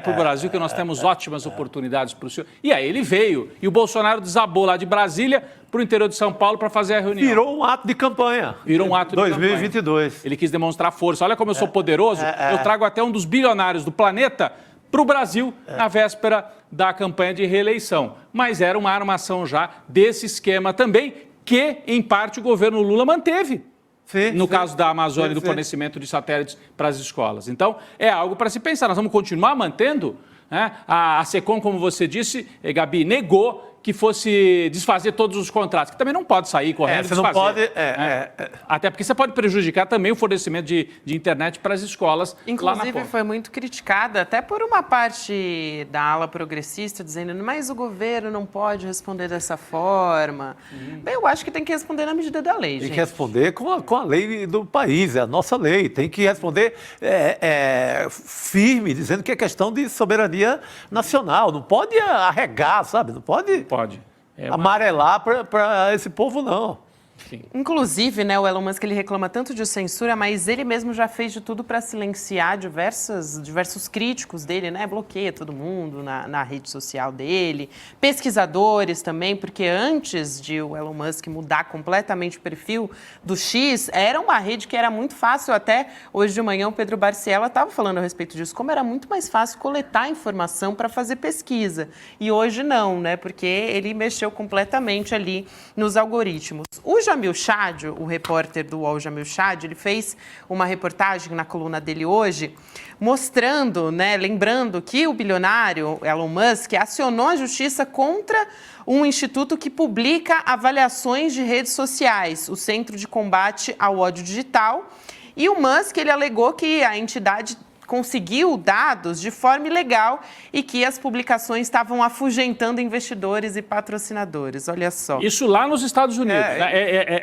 Speaker 4: para o Brasil que nós temos ótimas oportunidades para o senhor. E aí ele veio. E o Bolsonaro desabou lá de Brasília para o interior de São Paulo para fazer a reunião.
Speaker 5: Virou um ato de campanha.
Speaker 4: Virou um ato de
Speaker 5: 2022.
Speaker 4: campanha. Ele quis demonstrar força. Olha como eu sou poderoso. Eu trago até um dos bilionários do planeta para o Brasil na véspera da campanha de reeleição. Mas era uma armação já desse esquema também, que, em parte, o governo Lula manteve. No caso da Amazônia, do fornecimento de satélites para as escolas. Então, é algo para se pensar. Nós vamos continuar mantendo, né? A SECOM, como você disse, Gabi, negou que fosse desfazer todos os contratos, que também não pode sair correndo e
Speaker 5: você
Speaker 4: desfazer.
Speaker 5: não pode...
Speaker 4: Até porque você pode prejudicar também o fornecimento de internet para as escolas.
Speaker 6: Inclusive, foi muito criticada, até por uma parte da ala progressista, dizendo, mas o governo não pode responder dessa forma. Bem, eu acho que tem que responder na medida da lei, gente.
Speaker 5: Tem que responder com a lei do país, é a nossa lei. Tem que responder firme, dizendo que é questão de soberania nacional. Não pode arregar, sabe? Não pode... amarelar para esse povo, não.
Speaker 4: Sim.
Speaker 6: Inclusive, né, o Elon Musk ele reclama tanto de censura, mas ele mesmo já fez de tudo para silenciar diversos críticos dele, né? Bloqueia todo mundo na rede social dele, pesquisadores também, porque antes de o Elon Musk mudar completamente o perfil do X, era uma rede que era muito fácil, até hoje de manhã o Pedro Barciela estava falando a respeito disso, como era muito mais fácil coletar informação para fazer pesquisa. E hoje não, né? Porque ele mexeu completamente ali nos algoritmos. O Jamil Chad, o repórter do UOL Jamil Chad, ele fez uma reportagem na coluna dele hoje, mostrando, né, lembrando que o bilionário Elon Musk acionou a justiça contra um instituto que publica avaliações de redes sociais, o Centro de Combate ao Ódio Digital, e o Musk ele alegou que a entidade conseguiu dados de forma ilegal e que as publicações estavam afugentando investidores e patrocinadores. Olha só.
Speaker 4: Isso lá nos Estados Unidos.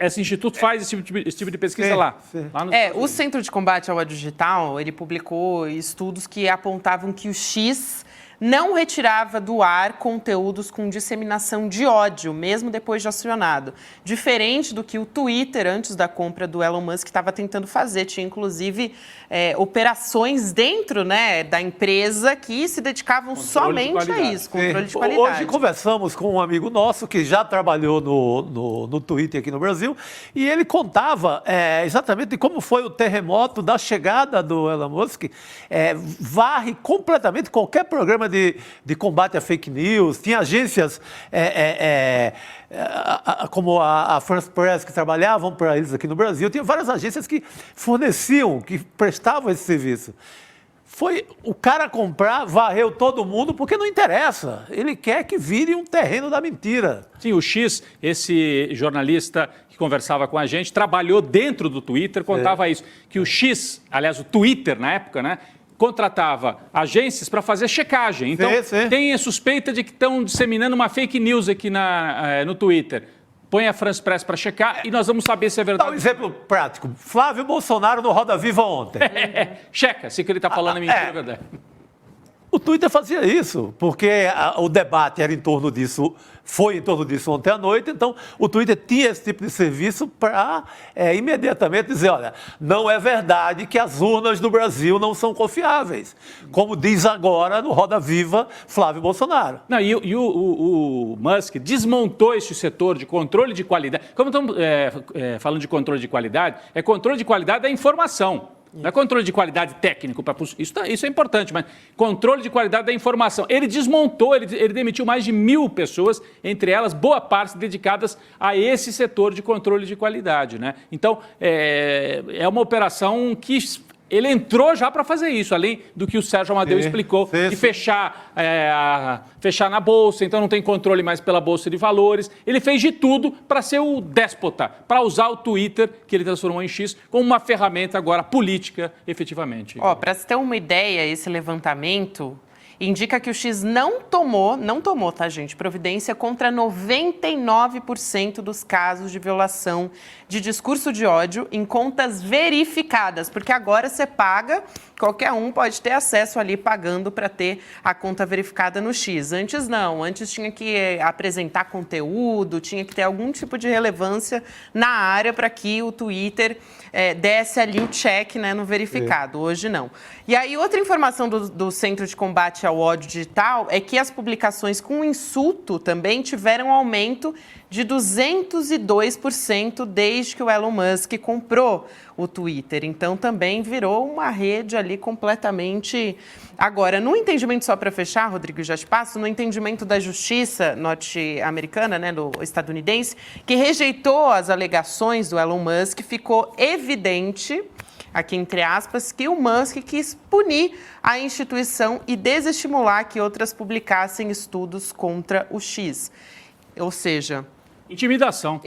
Speaker 4: Esse instituto faz esse tipo de pesquisa lá. Lá nos Estados Unidos.
Speaker 6: Centro de Combate ao Ódio Digital, ele publicou estudos que apontavam que o X não retirava do ar conteúdos com disseminação de ódio, mesmo depois de acionado. Diferente do que o Twitter, antes da compra do Elon Musk, estava tentando fazer. Tinha, inclusive, operações dentro, né, da empresa que se dedicavam somente a isso, controle de qualidade.
Speaker 5: Hoje conversamos com um amigo nosso que já trabalhou no Twitter aqui no Brasil e ele contava exatamente como foi o terremoto da chegada do Elon Musk. Varre completamente qualquer programa de combate a fake news. Tinha agências como a France Press que trabalhavam para eles aqui no Brasil. Tinha várias agências que forneciam, que prestavam esse serviço. Foi o cara comprar, varreu todo mundo, porque não interessa. Ele quer que vire um terreno da mentira.
Speaker 4: Sim, o X, esse jornalista que conversava com a gente, trabalhou dentro do Twitter, contava isso, que o X, aliás, o Twitter na época, né, contratava agências para fazer checagem. Então, tem a suspeita de que estão disseminando uma fake news aqui no Twitter. Põe a France Press para checar e nós vamos saber se é verdade.
Speaker 5: Dá um exemplo prático. Flávio Bolsonaro no Roda Viva ontem.
Speaker 4: Checa se o que ele está falando é mentira ou verdade.
Speaker 5: O Twitter fazia isso, porque o debate era em torno disso, foi em torno disso ontem à noite, então o Twitter tinha esse tipo de serviço para imediatamente dizer, olha, não é verdade que as urnas do Brasil não são confiáveis, como diz agora no Roda Viva Flávio Bolsonaro.
Speaker 4: Não, e o Musk desmontou esse setor de controle de qualidade. Como estamos falando de controle de qualidade, é controle de qualidade da informação. Não é controle de qualidade técnico, isso é importante, mas controle de qualidade da informação. Ele desmontou, ele demitiu mais de 1.000 pessoas, entre elas boa parte dedicadas a esse setor de controle de qualidade, né? Então, é uma operação que ele entrou já para fazer isso, além do que o Sérgio Amadeu explicou, de fechar na Bolsa, então não tem controle mais pela Bolsa de Valores. Ele fez de tudo para ser o déspota, para usar o Twitter, que ele transformou em X, como uma ferramenta agora política, efetivamente.
Speaker 6: Para você ter uma ideia, esse levantamento indica que o X não tomou, tá, gente, providência contra 99% dos casos de violação de discurso de ódio em contas verificadas, porque agora você paga, qualquer um pode ter acesso ali pagando para ter a conta verificada no X. Antes não, antes tinha que apresentar conteúdo, tinha que ter algum tipo de relevância na área para que o Twitter desse ali o check, né, no verificado. Hoje não. E aí outra informação do Centro de Combate ao Ódio Digital é que as publicações com insulto também tiveram aumento de 202% desde que o Elon Musk comprou o Twitter. Então, também virou uma rede ali completamente... Agora, no entendimento, só para fechar, Rodrigo, já te passo, no entendimento da justiça norte-americana, né, do estadunidense, que rejeitou as alegações do Elon Musk, ficou evidente, aqui entre aspas, que o Musk quis punir a instituição e desestimular que outras publicassem estudos contra o X. Ou seja...
Speaker 4: Intimidação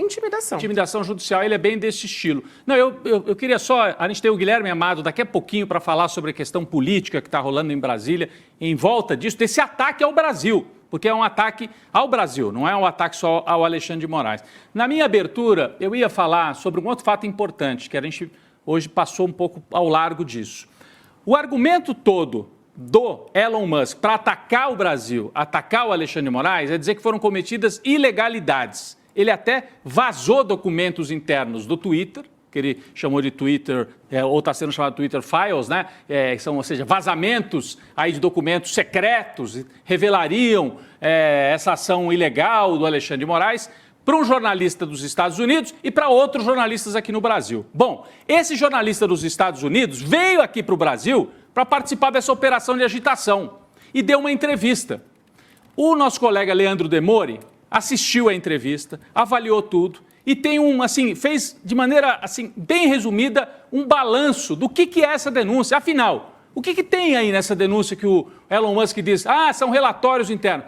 Speaker 4: judicial, ele é bem desse estilo. Não, eu queria só, a gente tem o Guilherme Amado daqui a pouquinho para falar sobre a questão política que está rolando em Brasília, em volta disso, desse ataque ao Brasil, porque é um ataque ao Brasil, não é um ataque só ao Alexandre de Moraes. Na minha abertura, eu ia falar sobre um outro fato importante, que a gente hoje passou um pouco ao largo disso. O argumento todo do Elon Musk para atacar o Brasil, atacar o Alexandre de Moraes, é dizer que foram cometidas ilegalidades. Ele até vazou documentos internos do Twitter, que ele chamou de Twitter, ou está sendo chamado Twitter Files, né? Ou seja, vazamentos aí de documentos secretos, revelariam essa ação ilegal do Alexandre de Moraes para um jornalista dos Estados Unidos e para outros jornalistas aqui no Brasil. Bom, esse jornalista dos Estados Unidos veio aqui para o Brasil para participar dessa operação de agitação e deu uma entrevista. O nosso colega Leandro Demori assistiu a entrevista, avaliou tudo e tem fez de maneira bem resumida um balanço do que é essa denúncia. Afinal, o que tem aí nessa denúncia que o Elon Musk diz? São relatórios internos.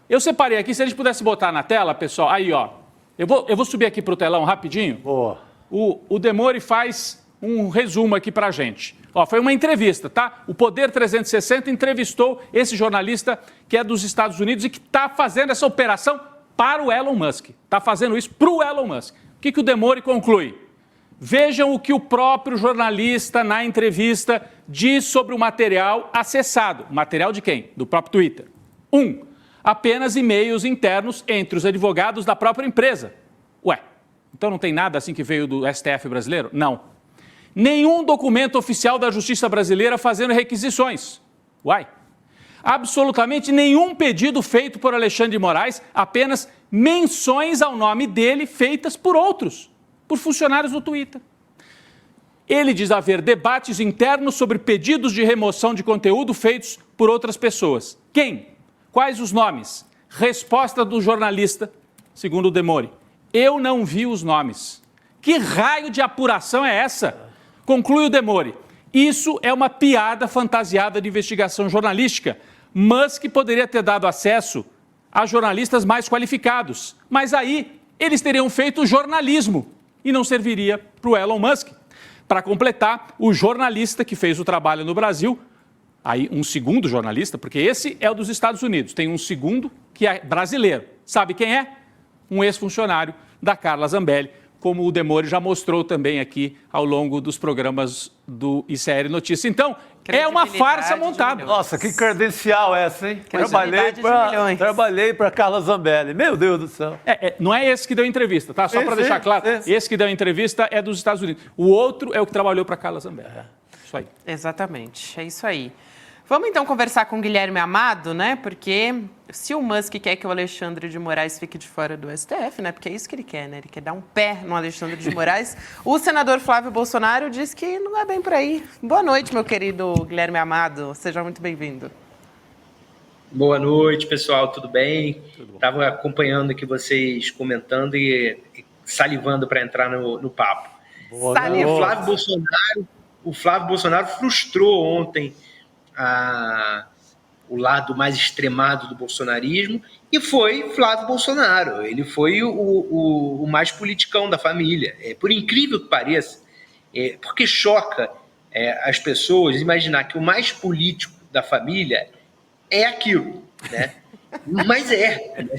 Speaker 4: Eu separei aqui, se a gente pudesse botar na tela, pessoal, aí ó, eu vou subir aqui para o telão rapidinho.
Speaker 5: Boa.
Speaker 4: O Demori faz um resumo aqui para a gente. Foi uma entrevista, tá? O Poder 360 entrevistou esse jornalista que é dos Estados Unidos e que está fazendo essa operação para o Elon Musk. Está fazendo isso para o Elon Musk. O que o Demori conclui? Vejam o que o próprio jornalista, na entrevista, diz sobre o material acessado. Material de quem? Do próprio Twitter. 1. Apenas e-mails internos entre os advogados da própria empresa. Ué, então não tem nada assim que veio do STF brasileiro? Não. Nenhum documento oficial da Justiça brasileira fazendo requisições. Uai. Absolutamente nenhum pedido feito por Alexandre de Moraes, apenas menções ao nome dele feitas por outros, por funcionários do Twitter. Ele diz haver debates internos sobre pedidos de remoção de conteúdo feitos por outras pessoas. Quem? Quais os nomes? Resposta do jornalista, segundo o Demori. Eu não vi os nomes. Que raio de apuração é essa? Conclui o Demori. Isso é uma piada fantasiada de investigação jornalística. Musk poderia ter dado acesso a jornalistas mais qualificados, mas aí eles teriam feito jornalismo e não serviria para o Elon Musk. Para completar, o jornalista que fez o trabalho no Brasil, aí um segundo jornalista, porque esse é o dos Estados Unidos, tem um segundo que é brasileiro. Sabe quem é? Um ex-funcionário da Carla Zambelli, como o Demori já mostrou também aqui ao longo dos programas do ICL Notícias. Então, é uma farsa montada.
Speaker 5: Nossa, que credencial essa, hein? Trabalhei para Carla Zambelli. Meu Deus do céu.
Speaker 4: Não é esse que deu entrevista, tá? Só para deixar claro, esse que deu entrevista é dos Estados Unidos. O outro é o que trabalhou para Carla Zambelli. Isso aí.
Speaker 6: Exatamente, é isso aí. Vamos então conversar com o Guilherme Amado, né? Porque se o Musk quer que o Alexandre de Moraes fique de fora do STF, né? Porque é isso que ele quer, né? Ele quer dar um pé no Alexandre de Moraes. O senador Flávio Bolsonaro diz que não é bem por aí. Boa noite, meu querido Guilherme Amado. Seja muito bem-vindo.
Speaker 8: Boa noite, pessoal. Tudo bem? Estava acompanhando aqui vocês comentando e salivando para entrar no papo. O Flávio Bolsonaro frustrou ontem o lado mais extremado do bolsonarismo, e foi Flávio Bolsonaro. Ele foi o mais politicão da família. Por incrível que pareça, porque choca as pessoas imaginar que o mais político da família é aquilo, né? Mas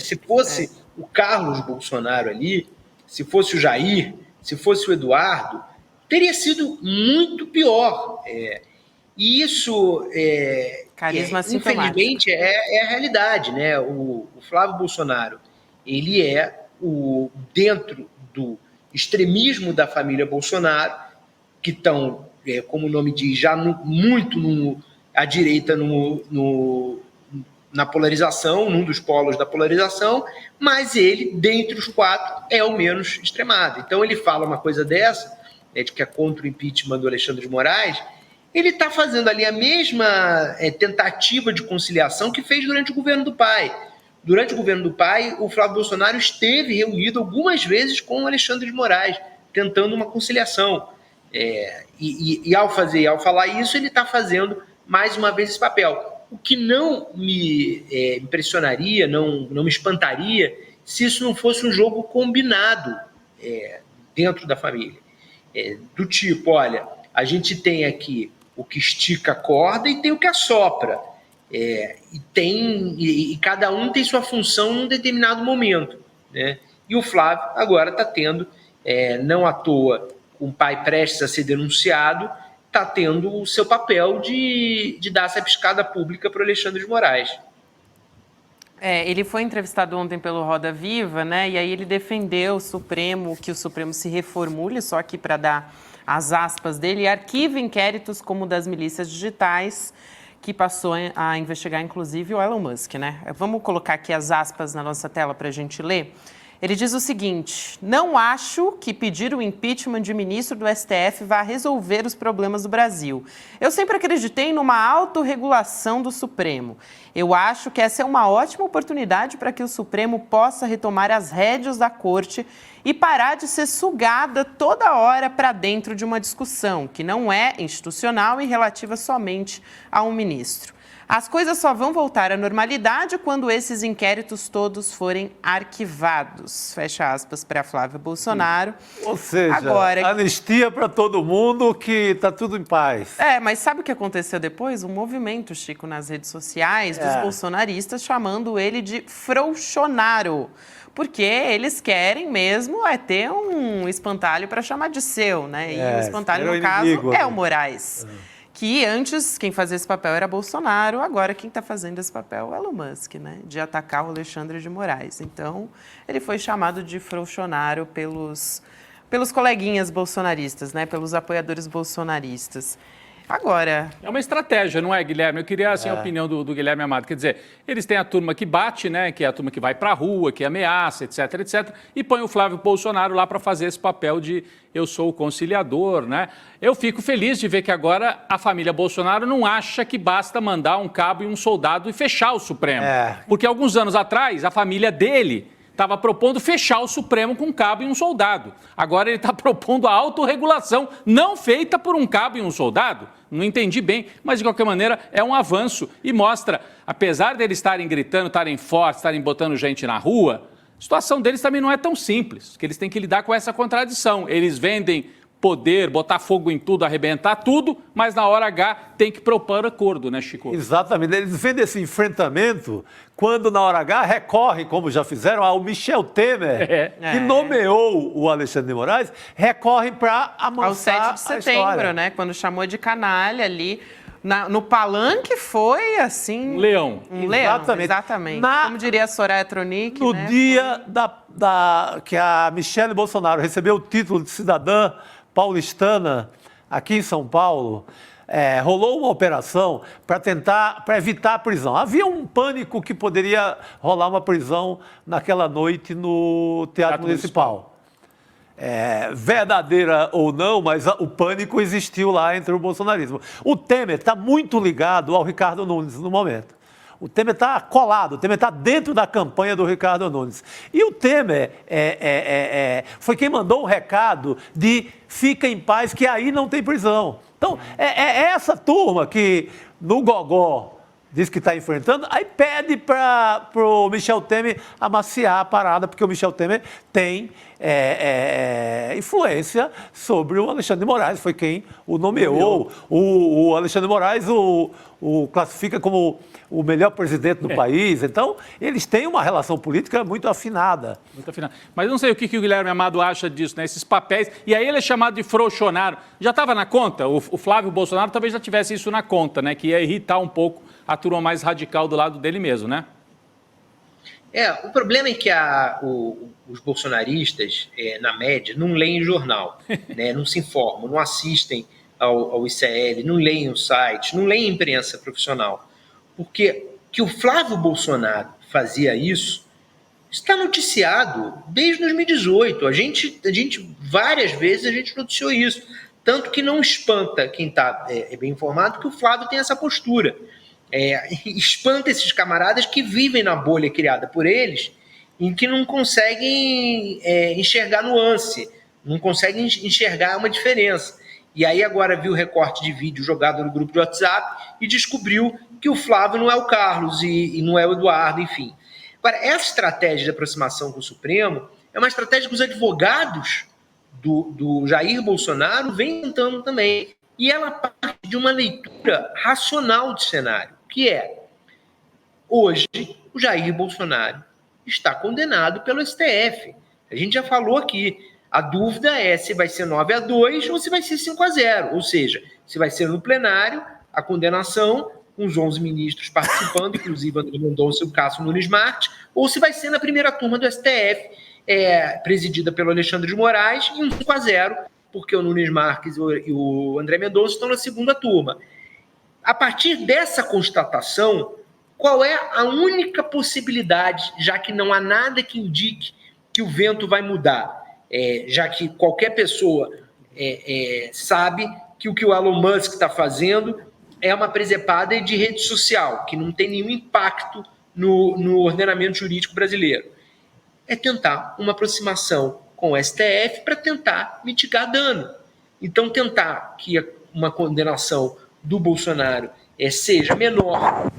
Speaker 8: se fosse o Carlos Bolsonaro ali, se fosse o Jair, se fosse o Eduardo, teria sido muito pior. E isso, infelizmente, é a realidade, né? O Flávio Bolsonaro, ele dentro do extremismo da família Bolsonaro, que estão, como o nome diz, já muito à direita na polarização, num dos polos da polarização, mas ele, dentre os quatro, é o menos extremado. Então ele fala uma coisa dessa, de que é contra o impeachment do Alexandre de Moraes. Ele está fazendo ali a mesma tentativa de conciliação que fez durante o governo do pai. Durante o governo do pai, o Flávio Bolsonaro esteve reunido algumas vezes com o Alexandre de Moraes, tentando uma conciliação. Ao falar isso, ele está fazendo mais uma vez esse papel. O que não me impressionaria, não me espantaria, se isso não fosse um jogo combinado dentro da família. Do tipo, olha, a gente tem aqui o que estica a corda e tem o que assopra. E cada um tem sua função num determinado momento, né? E o Flávio agora está tendo, não à toa, com o pai prestes a ser denunciado, está tendo o seu papel de dar essa piscada pública para o Alexandre de Moraes.
Speaker 6: Ele foi entrevistado ontem pelo Roda Viva, né? E aí ele defendeu que o Supremo se reformule, só que para dar as aspas dele, arquiva inquéritos como o das milícias digitais, que passou a investigar, inclusive, o Elon Musk, né? Vamos colocar aqui as aspas na nossa tela para a gente ler. Ele diz o seguinte: não acho que pedir o impeachment de ministro do STF vá resolver os problemas do Brasil. Eu sempre acreditei numa autorregulação do Supremo. Eu acho que essa é uma ótima oportunidade para que o Supremo possa retomar as rédeas da Corte e parar de ser sugada toda hora para dentro de uma discussão que não é institucional e relativa somente a um ministro. As coisas só vão voltar à normalidade quando esses inquéritos todos forem arquivados. Fecha aspas para Flávio Bolsonaro.
Speaker 5: Ou seja,
Speaker 6: agora,
Speaker 5: anistia para todo mundo que está tudo em paz.
Speaker 6: Mas sabe o que aconteceu depois? Um movimento, Chico, nas redes sociais dos bolsonaristas chamando ele de frouxonaro. Porque eles querem mesmo ter um espantalho para chamar de seu, né? E o espantalho, no caso, é o Moraes. Que antes, quem fazia esse papel era Bolsonaro, agora quem está fazendo esse papel é Elon Musk, né? De atacar o Alexandre de Moraes. Então, ele foi chamado de frouxonaro pelos coleguinhas bolsonaristas, né? Pelos apoiadores bolsonaristas. Agora...
Speaker 4: É uma estratégia, não é, Guilherme? Eu queria a opinião do Guilherme Amado. Quer dizer, eles têm a turma que bate, né? Que é a turma que vai para a rua, que ameaça, etc, etc. E põe o Flávio Bolsonaro lá para fazer esse papel de eu sou o conciliador, né? Eu fico feliz de ver que agora a família Bolsonaro não acha que basta mandar um cabo e um soldado e fechar o Supremo. Porque alguns anos atrás, a família dele estava propondo fechar o Supremo com um cabo e um soldado. Agora ele está propondo a autorregulação, não feita por um cabo e um soldado. Não entendi bem, mas de qualquer maneira é um avanço e mostra, apesar deles estarem gritando, estarem fortes, estarem botando gente na rua, a situação deles também não é tão simples, que eles têm que lidar com essa contradição. Eles vendem poder, botar fogo em tudo, arrebentar tudo, mas na hora H tem que propor acordo, né, Chico?
Speaker 5: Exatamente. Eles vendem esse enfrentamento quando na hora H recorrem, como já fizeram, ao Michel Temer, que nomeou o Alexandre de Moraes, recorrem para amansar
Speaker 6: ao 7 de setembro, né? Quando chamou de canalha ali. No palanque foi assim...
Speaker 4: Um leão.
Speaker 6: Um leão, exatamente. Como diria a Soraya Tronic,
Speaker 5: no dia que a Michelle Bolsonaro recebeu o título de cidadã paulistana aqui em São Paulo, rolou uma operação para evitar a prisão. Havia um pânico que poderia rolar uma prisão naquela noite no Teatro Municipal. Verdadeira ou não, mas o pânico existiu lá entre o bolsonarismo. O Temer está muito ligado ao Ricardo Nunes no momento. O Temer está colado, o Temer está dentro da campanha do Ricardo Nunes. E o Temer foi quem mandou o recado de fica em paz, que aí não tem prisão. Então, essa turma que no gogó diz que está enfrentando, aí pede para o Michel Temer amaciar a parada, porque o Michel Temer tem influência sobre o Alexandre de Moraes, foi quem o nomeou. O Alexandre de Moraes o classifica como o melhor presidente do país. Então, eles têm uma relação política muito afinada.
Speaker 4: Muito afinada. Mas eu não sei o que o Guilherme Amado acha disso, né? Esses papéis. E aí ele é chamado de frouxonaro. Já estava na conta? O Flávio Bolsonaro talvez já tivesse isso na conta, né? Que ia irritar um pouco a turma mais radical do lado dele mesmo, né?
Speaker 8: O problema é que os bolsonaristas, na média, não leem jornal, né? Não se informam, não assistem ao ICL, não leem os sites, não leem imprensa profissional. Porque que o Flávio Bolsonaro fazia isso está noticiado desde 2018. A gente várias vezes a gente noticiou isso. Tanto que não espanta quem está bem informado que o Flávio tem essa postura. Espanta esses camaradas que vivem na bolha criada por eles e que não conseguem enxergar nuance, não conseguem enxergar uma diferença. E aí agora viu o recorte de vídeo jogado no grupo de WhatsApp e descobriu que o Flávio não é o Carlos e não é o Eduardo, enfim. Agora, essa estratégia de aproximação com o Supremo é uma estratégia que os advogados do Jair Bolsonaro vêm tentando também. E ela parte de uma leitura racional do cenário, que hoje o Jair Bolsonaro está condenado pelo STF. A gente já falou aqui, a dúvida é se vai ser 9-2 ou se vai ser 5-0, ou seja, se vai ser no plenário a condenação, com os 11 ministros participando, inclusive André Mendonça e o Cássio Nunes Marques, ou se vai ser na primeira turma do STF, presidida pelo Alexandre de Moraes, em 5-0, porque o Nunes Marques e o André Mendonça estão na segunda turma. A partir dessa constatação, qual é a única possibilidade, já que não há nada que indique que o vento vai mudar, já que qualquer pessoa sabe que o Elon Musk está fazendo é uma presepada de rede social, que não tem nenhum impacto no ordenamento jurídico brasileiro. É tentar uma aproximação com o STF para tentar mitigar dano. Então, tentar que uma condenação do Bolsonaro seja menor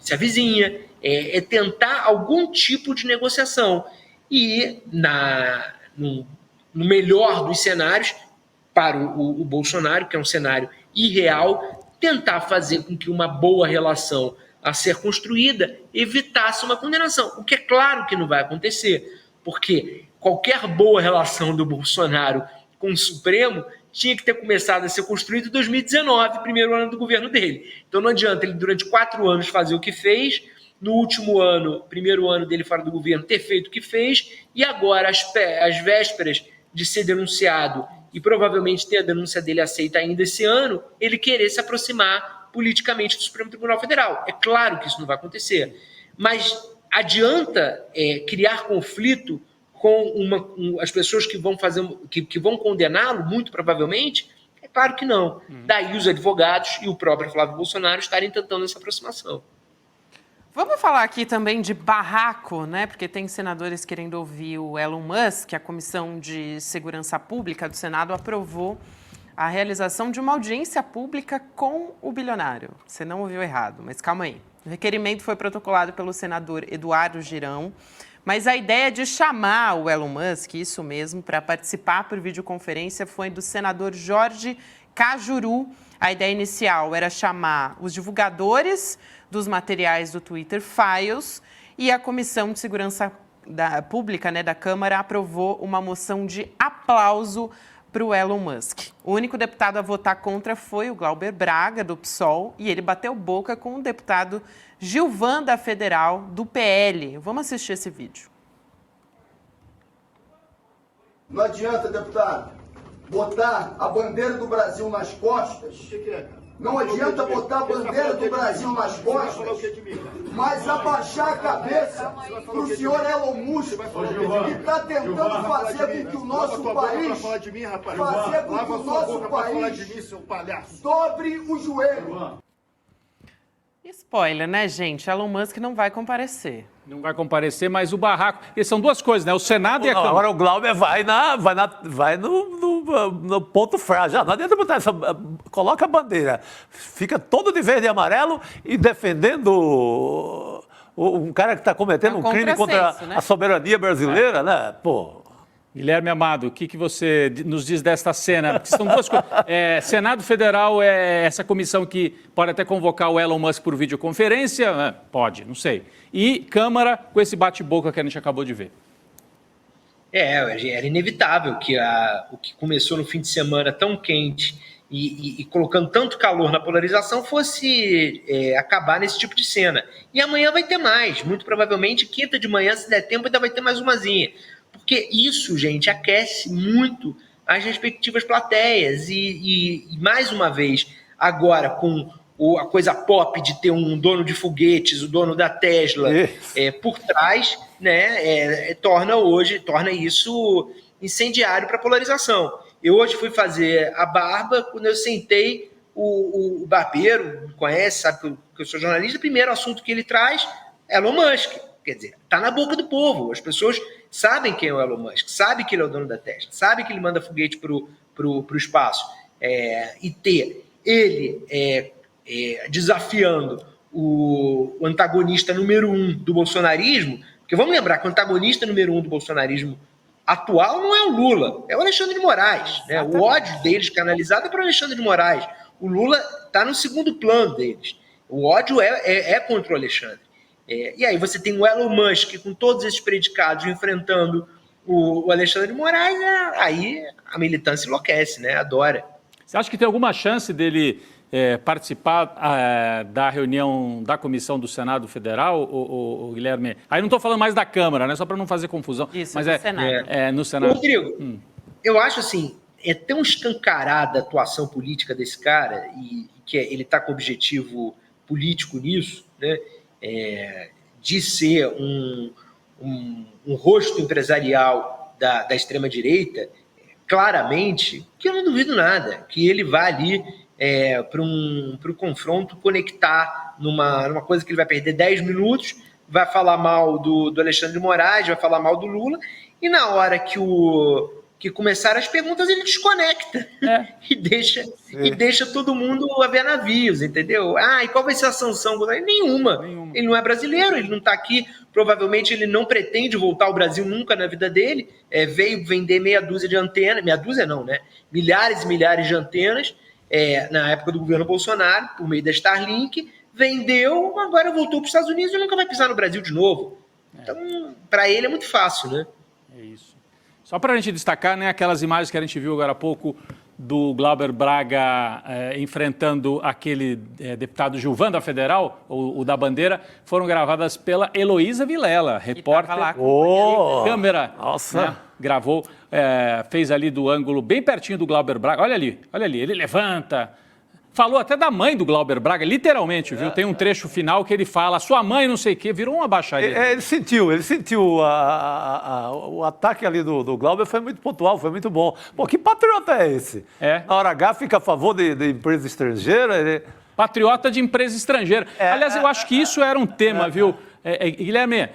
Speaker 8: se avizinha, é tentar algum tipo de negociação. E, no melhor dos cenários, para o Bolsonaro, que é um cenário irreal, tentar fazer com que uma boa relação a ser construída evitasse uma condenação. O que é claro que não vai acontecer, porque qualquer boa relação do Bolsonaro com o Supremo tinha que ter começado a ser construído em 2019, primeiro ano do governo dele. Então não adianta ele, durante 4 anos, fazer o que fez, no último ano, primeiro ano dele fora do governo, ter feito o que fez, e agora, às vésperas de ser denunciado e provavelmente ter a denúncia dele aceita ainda esse ano, ele querer se aproximar politicamente do Supremo Tribunal Federal. É claro que isso não vai acontecer, mas adianta criar conflito com as pessoas que vão que vão condená-lo, muito provavelmente? É claro que não. Daí os advogados e o próprio Flávio Bolsonaro estarem tentando essa aproximação.
Speaker 6: Vamos falar aqui também de barraco, né? Porque tem senadores querendo ouvir o Elon Musk. A Comissão de Segurança Pública do Senado aprovou a realização de uma audiência pública com o bilionário. Você não ouviu errado, mas calma aí. O requerimento foi protocolado pelo senador Eduardo Girão, mas a ideia de chamar o Elon Musk, isso mesmo, para participar por videoconferência foi do senador Jorge Cajuru. A ideia inicial era chamar os divulgadores dos materiais do Twitter Files, e a Comissão de Segurança Pública, né, da Câmara aprovou uma moção de aplauso para o Elon Musk. O único deputado a votar contra foi o Glauber Braga, do PSOL, e ele bateu boca com o deputado Gilvan, da Federal, do PL. Vamos assistir esse vídeo.
Speaker 3: Não adianta, deputado, botar a bandeira do Brasil nas costas. Não adianta botar a bandeira do Brasil nas costas, mas abaixar a cabeça para o senhor Elon Musk, que está tentando fazer com que o nosso país, dobre o joelho.
Speaker 6: Spoiler, né, gente? Elon Musk não vai comparecer.
Speaker 4: Não vai comparecer, mas o barraco... E são duas coisas, né? O Senado e a Câmara.
Speaker 5: Agora o Glauber vai no ponto frágil. Não adianta botar essa... Coloca a bandeira. Fica todo de verde e amarelo e defendendo um cara que está cometendo um crime contra a soberania brasileira, né? Pô...
Speaker 4: Guilherme Amado, o que você nos diz desta cena? Porque são duas coisas. Senado Federal é essa comissão que pode até convocar o Elon Musk por videoconferência? Pode, não sei. E Câmara com esse bate-boca que a gente acabou de ver.
Speaker 8: Era inevitável que o que começou no fim de semana tão quente e colocando tanto calor na polarização fosse acabar nesse tipo de cena. E amanhã vai ter mais. Muito provavelmente, quinta de manhã, se der tempo, ainda vai ter mais umazinha. Porque isso, gente, aquece muito as respectivas plateias. E mais uma vez, agora com a coisa pop de ter um dono de foguetes, o dono da Tesla por trás, né, torna isso incendiário para a polarização. Eu hoje fui fazer a barba, quando eu sentei, o barbeiro me conhece, sabe que eu sou jornalista, o primeiro assunto que ele traz é Elon Musk. Quer dizer, está na boca do povo. As pessoas sabem quem é o Elon Musk, sabem que ele é o dono da Tesla, sabem que ele manda foguete pro espaço. E ter ele desafiando o antagonista número 1 do bolsonarismo, porque vamos lembrar que o antagonista número 1 do bolsonarismo atual não é o Lula, é o Alexandre de Moraes. Né? O ódio deles canalizado é para o Alexandre de Moraes. O Lula está no segundo plano deles. O ódio é contra o Alexandre. E aí você tem o Elon Musk com todos esses predicados enfrentando o Alexandre de Moraes, aí a militância enlouquece, né? Adora.
Speaker 4: Você acha que tem alguma chance dele participar da reunião da comissão do Senado Federal, o Guilherme? Aí não estou falando mais da Câmara, né? Só para não fazer confusão.
Speaker 6: Isso,
Speaker 4: mas
Speaker 6: Senado.
Speaker 4: No Senado.
Speaker 8: Rodrigo, eu acho assim, é tão escancarada a atuação política desse cara, e que ele está com objetivo político nisso, né? De ser um rosto empresarial da extrema-direita, claramente, que eu não duvido nada, que ele vai ali para um confronto conectar numa coisa que ele vai perder 10 minutos, vai falar mal do Alexandre de Moraes, vai falar mal do Lula, e na hora que o que começaram as perguntas, ele desconecta e deixa todo mundo a ver navios, entendeu? E qual vai ser a sanção? Nenhuma. Ele não é brasileiro, ele não está aqui, provavelmente ele não pretende voltar ao Brasil nunca na vida dele, veio vender meia dúzia de antenas, meia dúzia não, né? Milhares e milhares de antenas, na época do governo Bolsonaro, por meio da Starlink, vendeu, agora voltou para os Estados Unidos e nunca vai pisar no Brasil de novo. Então, para ele é muito fácil, né?
Speaker 4: É isso. Só para a gente destacar, né, aquelas imagens que a gente viu agora há pouco do Glauber Braga enfrentando aquele deputado Gilvan da Federal, o da Bandeira, foram gravadas pela Heloísa Vilela, repórter. Câmera.
Speaker 5: Nossa.
Speaker 4: Né, gravou, fez ali do ângulo bem pertinho do Glauber Braga. Olha ali, ele levanta. Falou até da mãe do Glauber Braga, literalmente, viu? Tem um trecho final que ele fala, sua mãe não sei o quê, virou uma baixaria. Ele sentiu
Speaker 5: o ataque ali do Glauber, foi muito pontual, foi muito bom. Pô, que patriota é esse? Na hora H fica a favor de empresa estrangeira?
Speaker 4: Patriota de empresa estrangeira. Aliás, eu acho que isso era um tema, viu? Guilherme,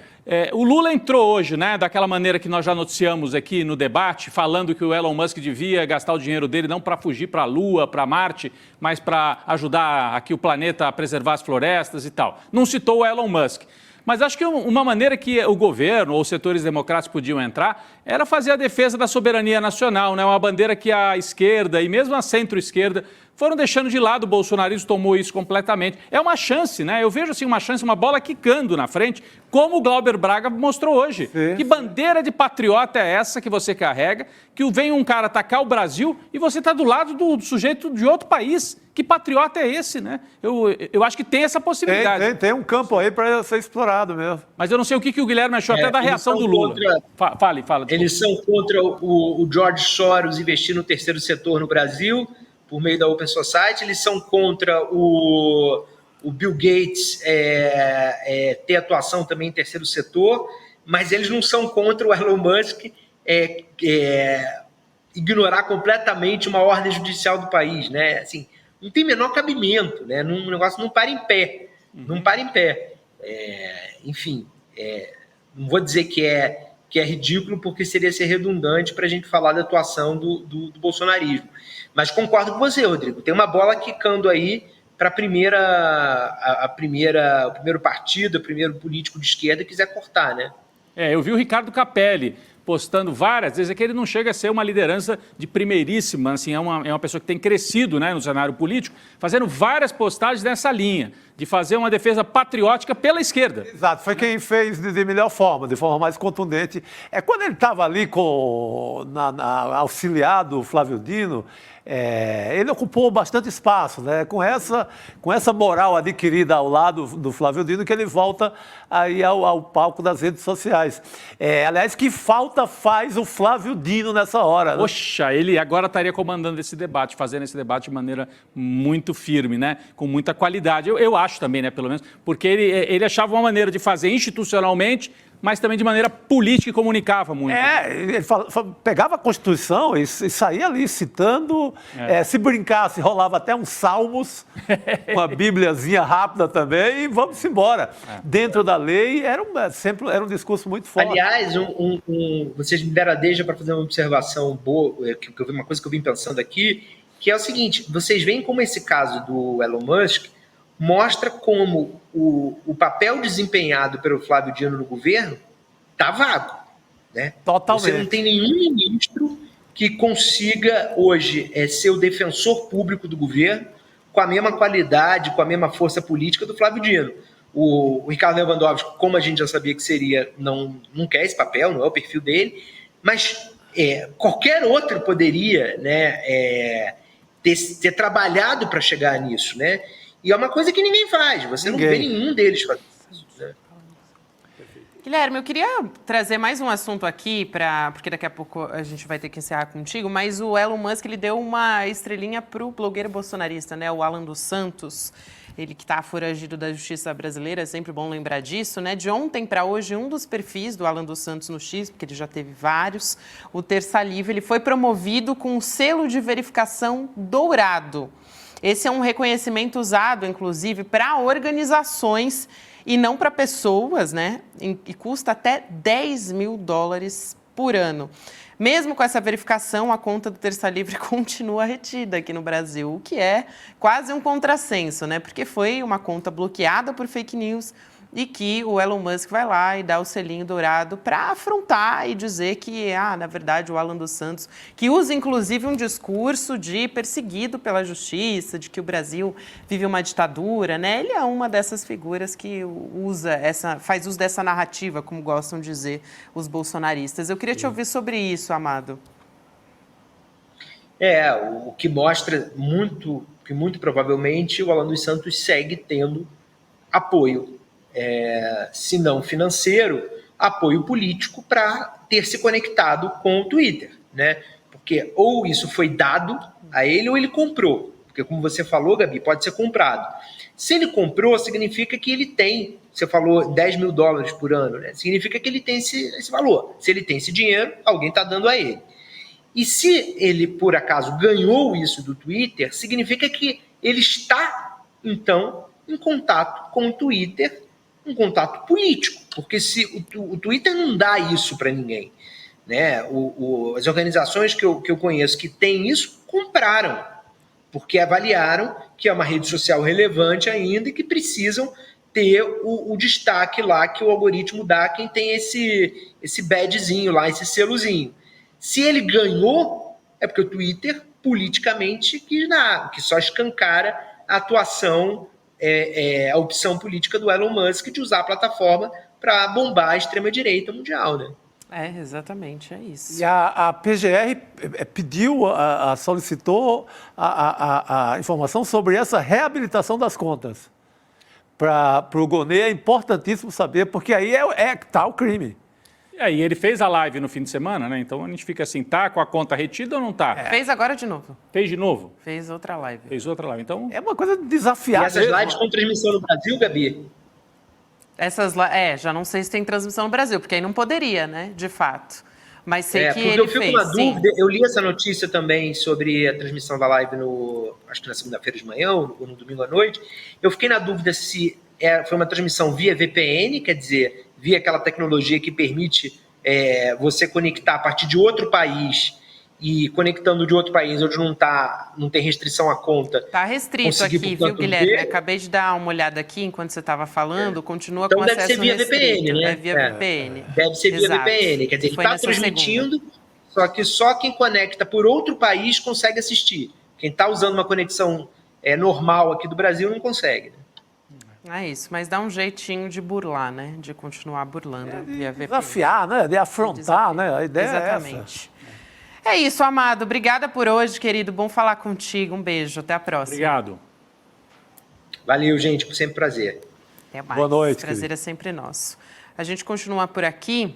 Speaker 4: o Lula entrou hoje, né, daquela maneira que nós já noticiamos aqui no debate, falando que o Elon Musk devia gastar o dinheiro dele não para fugir para a Lua, para Marte, mas para ajudar aqui o planeta a preservar as florestas e tal. Não citou o Elon Musk. Mas acho que uma maneira que o governo ou os setores democráticos podiam entrar era fazer a defesa da soberania nacional, né? Uma bandeira que a esquerda e mesmo a centro-esquerda foram deixando de lado. O bolsonarismo tomou isso completamente. É uma chance, né? Eu vejo assim uma chance, uma bola quicando na frente, como o Glauber Braga mostrou hoje. Sim. Que bandeira de patriota é essa que você carrega, que vem um cara atacar o Brasil e você está do lado do sujeito de outro país? Que patriota é esse, né? Eu acho que tem essa possibilidade.
Speaker 5: Tem um campo aí para ser explorado mesmo.
Speaker 4: Mas eu não sei o que o Guilherme achou até da reação do Lula. Fala.
Speaker 8: Eles são contra o George Soros investir no terceiro setor no Brasil, por meio da Open Society. Eles são contra o Bill Gates ter atuação também em terceiro setor, mas eles não são contra o Elon Musk ignorar completamente uma ordem judicial do país, né? Assim, não tem menor cabimento, né? Um negócio não para em pé. Não para em pé. Enfim, não vou dizer que é ridículo, porque seria ser redundante para a gente falar da atuação do bolsonarismo. Mas concordo com você, Rodrigo. Tem uma bola quicando aí para o primeiro partido, o primeiro político de esquerda que quiser cortar, né?
Speaker 4: Eu vi o Ricardo Capelli postando várias vezes, que ele não chega a ser uma liderança de primeiríssima, assim, é uma pessoa que tem crescido, né, no cenário político, fazendo várias postagens nessa linha, de fazer uma defesa patriótica pela esquerda.
Speaker 5: Exato, foi quem fez de melhor forma, de forma mais contundente. Quando ele estava ali auxiliado do Flávio Dino, ele ocupou bastante espaço, né? Com essa moral adquirida ao lado do Flávio Dino, que ele volta aí ao palco das redes sociais. Aliás, que falta faz o Flávio Dino nessa hora, né?
Speaker 4: Poxa, ele agora estaria comandando esse debate, fazendo esse debate de maneira muito firme, né? Com muita qualidade. Eu acho também, né? Pelo menos, porque ele achava uma maneira de fazer institucionalmente, mas também de maneira política e comunicava muito.
Speaker 5: Ele pegava a Constituição e saía ali citando, se brincasse, rolava até uns salmos, uma bíbliazinha rápida também, e vamos embora. Dentro da lei, sempre era um discurso muito forte.
Speaker 8: Aliás, vocês me deram a deixa para fazer uma observação boa, uma coisa que eu vim pensando aqui, que é o seguinte, vocês veem como esse caso do Elon Musk mostra como o papel desempenhado pelo Flávio Dino no governo está vago, né?
Speaker 5: Totalmente.
Speaker 8: Você não tem nenhum ministro que consiga hoje ser o defensor público do governo com a mesma qualidade, com a mesma força política do Flávio Dino. O Ricardo Lewandowski, como a gente já sabia que seria, não quer esse papel, não é o perfil dele, mas qualquer outro poderia, né, ter trabalhado para chegar nisso, né? E é uma coisa que ninguém faz, você não vê nenhum deles fazer isso, né?
Speaker 6: Guilherme, eu queria trazer mais um assunto aqui, porque daqui a pouco a gente vai ter que encerrar contigo, mas o Elon Musk ele deu uma estrelinha para o blogueiro bolsonarista, né, o Alan dos Santos, ele que está foragido da justiça brasileira, é sempre bom lembrar disso, né? De ontem para hoje, um dos perfis do Alan dos Santos no X, porque ele já teve vários, o Terça Livre, ele foi promovido com um selo de verificação dourado. Esse é um reconhecimento usado, inclusive, para organizações e não para pessoas, né? E custa até $10 mil por ano. Mesmo com essa verificação, a conta do Terça Livre continua retida aqui no Brasil, o que é quase um contrassenso, né? Porque foi uma conta bloqueada por fake news e que o Elon Musk vai lá e dá o selinho dourado para afrontar e dizer que, na verdade, o Alan dos Santos, que usa inclusive um discurso de perseguido pela justiça, de que o Brasil vive uma ditadura, né? Ele é uma dessas figuras que faz uso dessa narrativa, como gostam de dizer os bolsonaristas. Eu queria te ouvir sobre isso, Amado.
Speaker 8: O que mostra que muito provavelmente o Alan dos Santos segue tendo apoio, se não financeiro, apoio político para ter se conectado com o Twitter, né? Porque ou isso foi dado a ele ou ele comprou. Porque, como você falou, Gabi, pode ser comprado. Se ele comprou, significa que ele tem, você falou $10 mil por ano, né? Significa que ele tem esse valor. Se ele tem esse dinheiro, alguém está dando a ele. E se ele, por acaso, ganhou isso do Twitter, significa que ele está, então, em contato com o Twitter, um contato político, porque se o Twitter não dá isso para ninguém, né? As organizações que eu conheço que têm isso, compraram, porque avaliaram que é uma rede social relevante ainda e que precisam ter o destaque lá que o algoritmo dá a quem tem esse badgezinho lá, esse selozinho. Se ele ganhou, é porque o Twitter, politicamente, que só escancara a atuação, a opção política do Elon Musk de usar a plataforma para bombar a extrema-direita mundial, né?
Speaker 6: Exatamente, é isso.
Speaker 5: E a PGR solicitou a informação sobre essa reabilitação das contas. Para o Gonê é importantíssimo saber, porque aí está o crime.
Speaker 4: E aí, ele fez a live no fim de semana, né? Então a gente fica assim, tá com a conta retida ou não tá?
Speaker 6: Fez agora de novo.
Speaker 4: Fez de novo?
Speaker 6: Fez outra live.
Speaker 4: Fez outra live, então...
Speaker 5: É uma coisa desafiada.
Speaker 8: E essas lives com transmissão no Brasil, Gabi?
Speaker 6: Já não sei se tem transmissão no Brasil, porque aí não poderia, né? De fato. Mas sei que
Speaker 8: porque
Speaker 6: ele
Speaker 8: eu fico
Speaker 6: fez,
Speaker 8: com uma dúvida, eu li essa notícia também sobre a transmissão da live acho que na segunda-feira de manhã ou no domingo à noite. Eu fiquei na dúvida se foi uma transmissão via VPN, quer dizer, via aquela tecnologia que permite você conectar a partir de outro país e conectando de outro país onde não tem restrição à conta.
Speaker 6: Está restrito aqui, viu, Guilherme? Acabei de dar uma olhada aqui enquanto você estava falando, continua
Speaker 8: então
Speaker 6: com acesso restrito.
Speaker 8: Então deve ser via VPN, né?
Speaker 6: Via VPN.
Speaker 8: Deve ser via VPN, quer dizer, ele está transmitindo, só que só quem conecta por outro país consegue assistir. Quem está usando uma conexão normal aqui do Brasil não consegue, né?
Speaker 6: É isso, mas dá um jeitinho de burlar, né? De continuar burlando via VPN.
Speaker 5: Desafiar, né? De afrontar, né? A ideia
Speaker 6: Exatamente. É isso, Amado. Obrigada por hoje, querido. Bom falar contigo. Um beijo. Até a próxima.
Speaker 4: Obrigado.
Speaker 8: Valeu, gente. Sempre prazer.
Speaker 6: Até mais.
Speaker 5: Boa noite.
Speaker 6: Prazer
Speaker 5: querido.
Speaker 6: É sempre nosso. A gente continua por aqui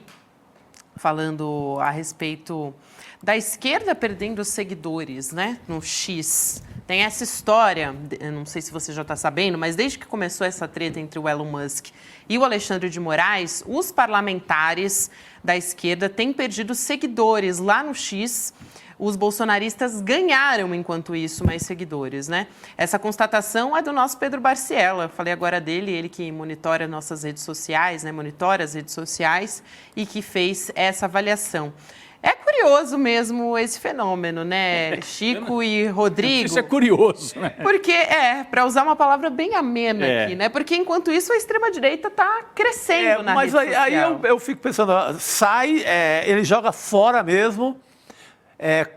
Speaker 6: falando a respeito da esquerda perdendo seguidores, né? No X. Tem essa história, eu não sei se você já está sabendo, mas desde que começou essa treta entre o Elon Musk e o Alexandre de Moraes, os parlamentares da esquerda têm perdido seguidores lá no X. Os bolsonaristas ganharam, enquanto isso, mais seguidores, né? Essa constatação é do nosso Pedro Barciela. Falei agora dele, ele que monitora nossas redes sociais, né? Monitora as redes sociais e que fez essa avaliação. É curioso mesmo esse fenômeno, né, Chico e Rodrigo?
Speaker 4: Isso é curioso, né?
Speaker 6: Porque, para usar uma palavra bem amena aqui, né? Porque, enquanto isso, a extrema-direita está crescendo na rede social.
Speaker 5: Mas aí eu fico pensando, ele joga fora mesmo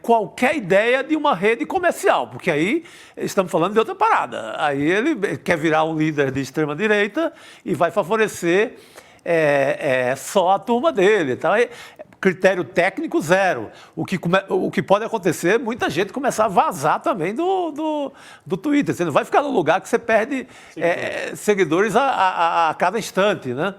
Speaker 5: qualquer ideia de uma rede comercial, porque aí estamos falando de outra parada. Aí ele quer virar um líder de extrema-direita e vai favorecer só a turma dele. Então, critério técnico zero. O que pode acontecer, muita gente começar a vazar também do Twitter. Você não vai ficar no lugar que você perde seguidores a cada instante, né?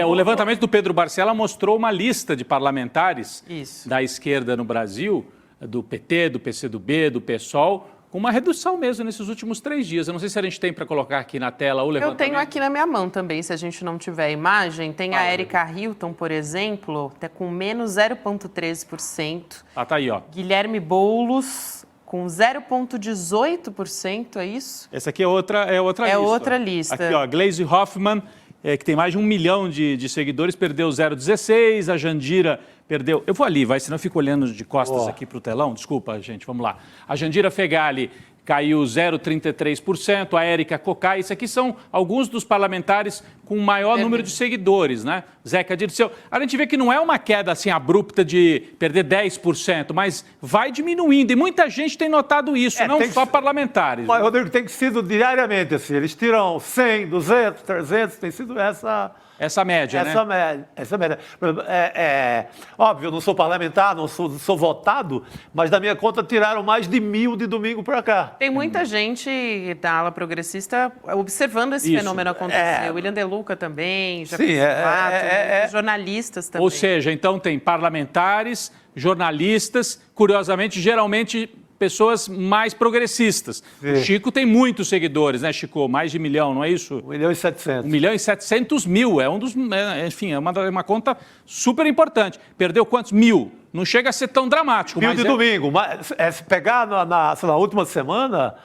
Speaker 4: O levantamento do Pedro Barciela mostrou uma lista de parlamentares da esquerda no Brasil, do PT, do PCdoB, do PSOL, com uma redução mesmo nesses últimos 3 dias. Eu não sei se a gente tem para colocar aqui na tela o levantamento.
Speaker 6: Eu tenho aqui na minha mão também, se a gente não tiver imagem. Tem a Érica Hilton, por exemplo, tá com menos 0,13%.
Speaker 4: Tá aí, ó.
Speaker 6: Guilherme Boulos com 0,18%, é isso?
Speaker 4: Essa aqui é outra lista.
Speaker 6: Outra lista.
Speaker 4: Aqui, ó, Gleisi Hoffmann, que tem mais de 1 milhão de seguidores, perdeu 0,16, a Jandira perdeu... Eu vou ali, senão eu fico olhando de costas aqui para o telão. Desculpa, gente, vamos lá. A Jandira Fegali caiu 0,33%, a Érica Cocai. Isso aqui são alguns dos parlamentares com maior número de seguidores, né? Zeca Dirceu. A gente vê que não é uma queda assim abrupta de perder 10%, mas vai diminuindo. E muita gente tem notado isso, não só parlamentares.
Speaker 5: Mas, Rodrigo, tem sido diariamente assim. Eles tiram 100, 200, 300, tem sido essa média, né? Essa média. Óbvio, eu não sou parlamentar, não sou votado, mas da minha conta tiraram mais de 1.000 de domingo para cá.
Speaker 6: Tem muita gente da ala progressista observando esse fenômeno acontecer. William De Luca também, já jornalistas também.
Speaker 4: Ou seja, então tem parlamentares, jornalistas, curiosamente, geralmente pessoas mais progressistas. Sim. O Chico tem muitos seguidores, né, Chico? Mais de 1 milhão, não é isso?
Speaker 5: 1.700.000.
Speaker 4: 1.700.000. É um dos... enfim, é uma conta super importante. Perdeu quantos? 1.000. Não chega a ser tão dramático.
Speaker 5: 1.000 de domingo. Mas, se pegar na última semana...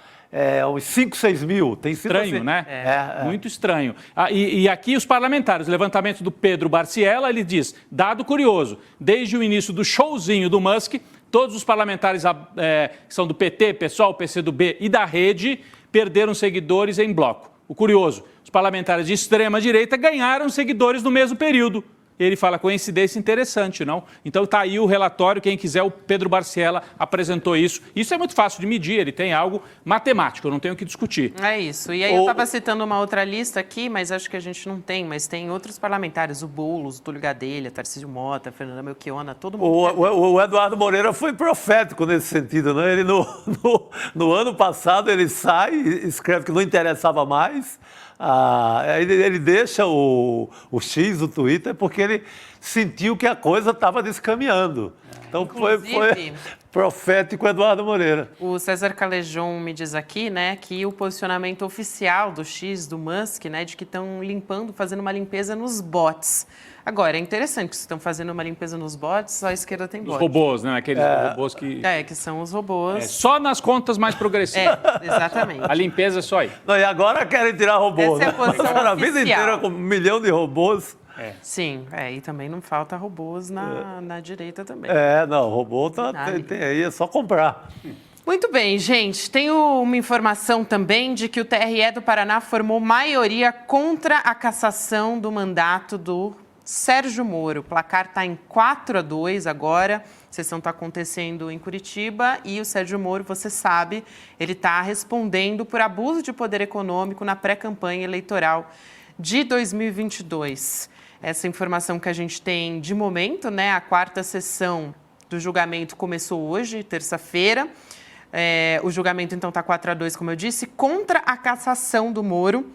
Speaker 5: uns 5, 6 mil. Tem sido
Speaker 4: estranho,
Speaker 5: assim,
Speaker 4: né? Muito estranho. E aqui os parlamentares, o levantamento do Pedro Barciela, ele diz, dado curioso, desde o início do showzinho do Musk, todos os parlamentares que são do PT, PSOL, PCdoB e da Rede perderam seguidores em bloco. O curioso, os parlamentares de extrema-direita ganharam seguidores no mesmo período. Ele fala, coincidência interessante, não? Então está aí o relatório, quem quiser, o Pedro Barciela apresentou isso. Isso é muito fácil de medir, ele tem algo matemático, eu não tenho o que discutir.
Speaker 6: É isso. E aí eu estava citando uma outra lista aqui, mas acho que a gente não tem, mas tem outros parlamentares, o Boulos, o Túlio Gadelha, Tarcísio Mota, Fernanda Melchiona, todo mundo.
Speaker 5: O Eduardo Moreira foi profético nesse sentido, né? Ele no ano passado ele sai e escreve que não interessava mais. Ele deixa o X, o Twitter, porque ele sentiu que a coisa estava descaminhando. Então foi profético Eduardo Moreira.
Speaker 6: O César Calejon me diz aqui, né, que o posicionamento oficial do X, do Musk, né, de que estão fazendo uma limpeza nos bots. Agora, é interessante que estão fazendo uma limpeza nos bots, só a esquerda tem bots.
Speaker 4: Os robôs, né? Aqueles robôs que...
Speaker 6: que são os robôs.
Speaker 4: Só nas contas mais progressivas.
Speaker 6: Exatamente.
Speaker 4: A limpeza é só aí.
Speaker 5: Não, e agora querem tirar robôs.
Speaker 6: Essa é a posição
Speaker 5: a vida inteira com 1 milhão de robôs.
Speaker 6: Sim, e também não falta robôs na direita também.
Speaker 5: Robô tem aí, é só comprar.
Speaker 6: Muito bem, gente. Tenho uma informação também de que o TRE do Paraná formou maioria contra a cassação do mandato do Sérgio Moro. O placar está em 4-2 agora. A sessão está acontecendo em Curitiba e o Sérgio Moro, você sabe, ele está respondendo por abuso de poder econômico na pré-campanha eleitoral de 2022. Essa informação que a gente tem de momento, né? A 4ª sessão do julgamento começou hoje, terça-feira. O julgamento, então, está 4-2, como eu disse, contra a cassação do Moro.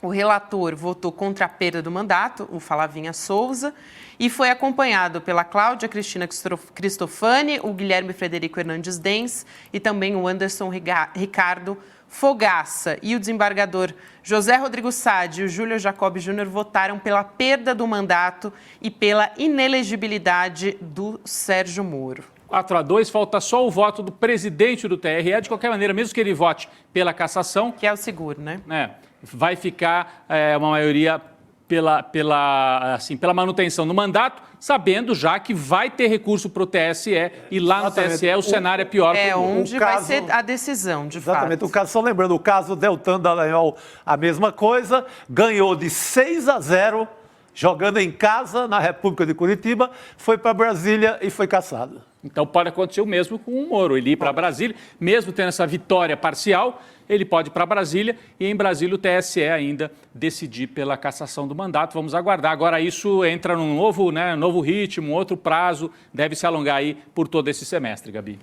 Speaker 6: O relator votou contra a perda do mandato, o Flavinha Souza, e foi acompanhado pela Cláudia Cristina Cristofani, o Guilherme Frederico Hernandes Dens e também o Anderson Ricardo Fogaça. E o desembargador José Rodrigo Sade e o Júlio Jacob Júnior votaram pela perda do mandato e pela inelegibilidade do Sérgio Moro.
Speaker 4: 4-2, falta só o voto do presidente do TRE. De qualquer maneira, mesmo que ele vote pela cassação...
Speaker 6: Que é o seguro, né?
Speaker 4: Vai ficar uma maioria pela manutenção do mandato, sabendo já que vai ter recurso para o TSE e lá no TSE o cenário é pior.
Speaker 6: Onde vai ser a decisão, de fato.
Speaker 5: Exatamente. O caso, só lembrando, o caso Deltan Dallagnol, a mesma coisa, ganhou de 6-0, jogando em casa, na República de Curitiba, foi para Brasília e foi cassado.
Speaker 4: Então pode acontecer o mesmo com o Moro, ele ir para Brasília, mesmo tendo essa vitória parcial, ele pode ir para Brasília e em Brasília o TSE ainda decidir pela cassação do mandato. Vamos aguardar. Agora isso entra num novo ritmo, outro prazo, deve se alongar aí por todo esse semestre, Gabi.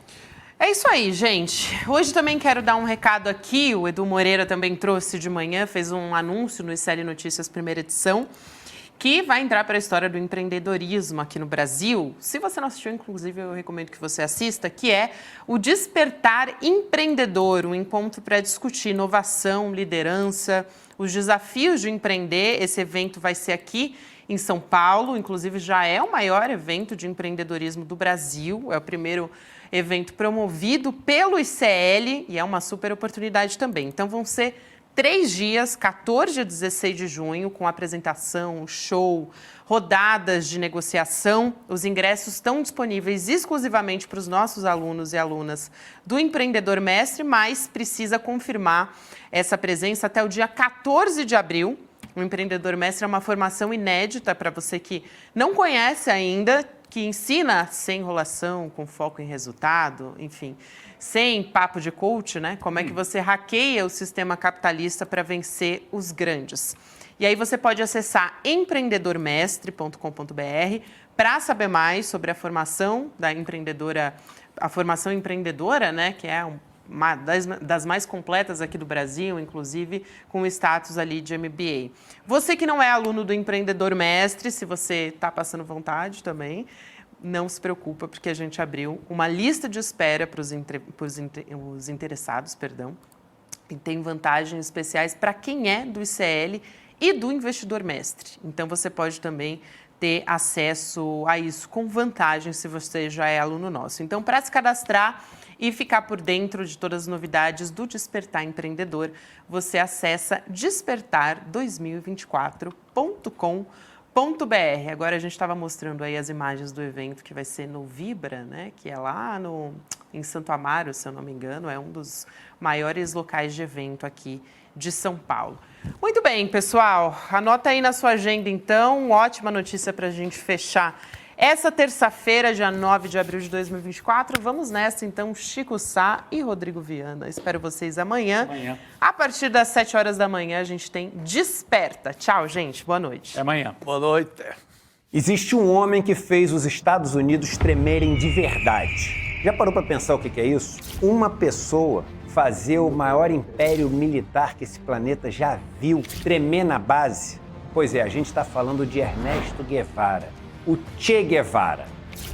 Speaker 6: É isso aí, gente. Hoje também quero dar um recado aqui, o Edu Moreira também trouxe de manhã, fez um anúncio no ICL Notícias, primeira edição, que vai entrar para a história do empreendedorismo aqui no Brasil. Se você não assistiu, inclusive, eu recomendo que você assista, que é o Despertar Empreendedor, um encontro para discutir inovação, liderança, os desafios de empreender. Esse evento vai ser aqui em São Paulo, inclusive já é o maior evento de empreendedorismo do Brasil, é o primeiro evento promovido pelo ICL e é uma super oportunidade também. Então vão ser 3 dias, 14 a 16 de junho, com apresentação, show, rodadas de negociação. Os ingressos estão disponíveis exclusivamente para os nossos alunos e alunas do Empreendedor Mestre, mas precisa confirmar essa presença até o dia 14 de abril. O Empreendedor Mestre é uma formação inédita para você que não conhece ainda, que ensina sem enrolação, com foco em resultado, enfim, sem papo de coach, né? Como é que você hackeia o sistema capitalista para vencer os grandes. E aí você pode acessar empreendedormestre.com.br para saber mais sobre a formação da empreendedora, a formação empreendedora, né? Que é uma das mais completas aqui do Brasil, inclusive com o status ali de MBA. Você que não é aluno do Empreendedor Mestre, se você está passando vontade também, não se preocupa, porque a gente abriu uma lista de espera para os interessados, e tem vantagens especiais para quem é do ICL e do Investidor Mestre. Então, você pode também ter acesso a isso com vantagem se você já é aluno nosso. Então, para se cadastrar e ficar por dentro de todas as novidades do Despertar Empreendedor, você acessa despertar2024.com.br. Agora a gente estava mostrando aí as imagens do evento que vai ser no Vibra, né? Que é lá em Santo Amaro, se eu não me engano, é um dos maiores locais de evento aqui de São Paulo. Muito bem, pessoal, anota aí na sua agenda então, ótima notícia para a gente fechar essa terça-feira, dia 9 de abril de 2024. Vamos nessa, então, Chico Sá e Rodrigo Viana. Espero vocês amanhã. A partir das 7 horas da manhã, a gente tem Desperta. Tchau, gente. Boa noite.
Speaker 4: Até amanhã.
Speaker 5: Boa noite.
Speaker 9: Existe um homem que fez os Estados Unidos tremerem de verdade. Já parou para pensar o que é isso? Uma pessoa fazer o maior império militar que esse planeta já viu tremer na base? Pois é, a gente está falando de Ernesto Guevara, o Che Guevara.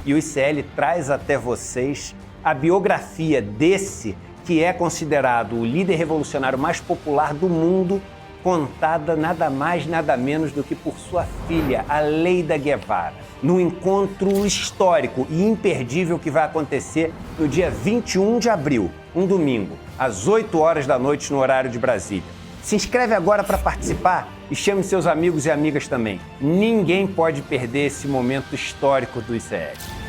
Speaker 9: E o ICL traz até vocês a biografia desse que é considerado o líder revolucionário mais popular do mundo, contada nada mais, nada menos do que por sua filha, a Leida Guevara, num encontro histórico e imperdível que vai acontecer no dia 21 de abril, um domingo, às 8 horas da noite no horário de Brasília. Se inscreve agora para participar e chame seus amigos e amigas também. Ninguém pode perder esse momento histórico do ICL.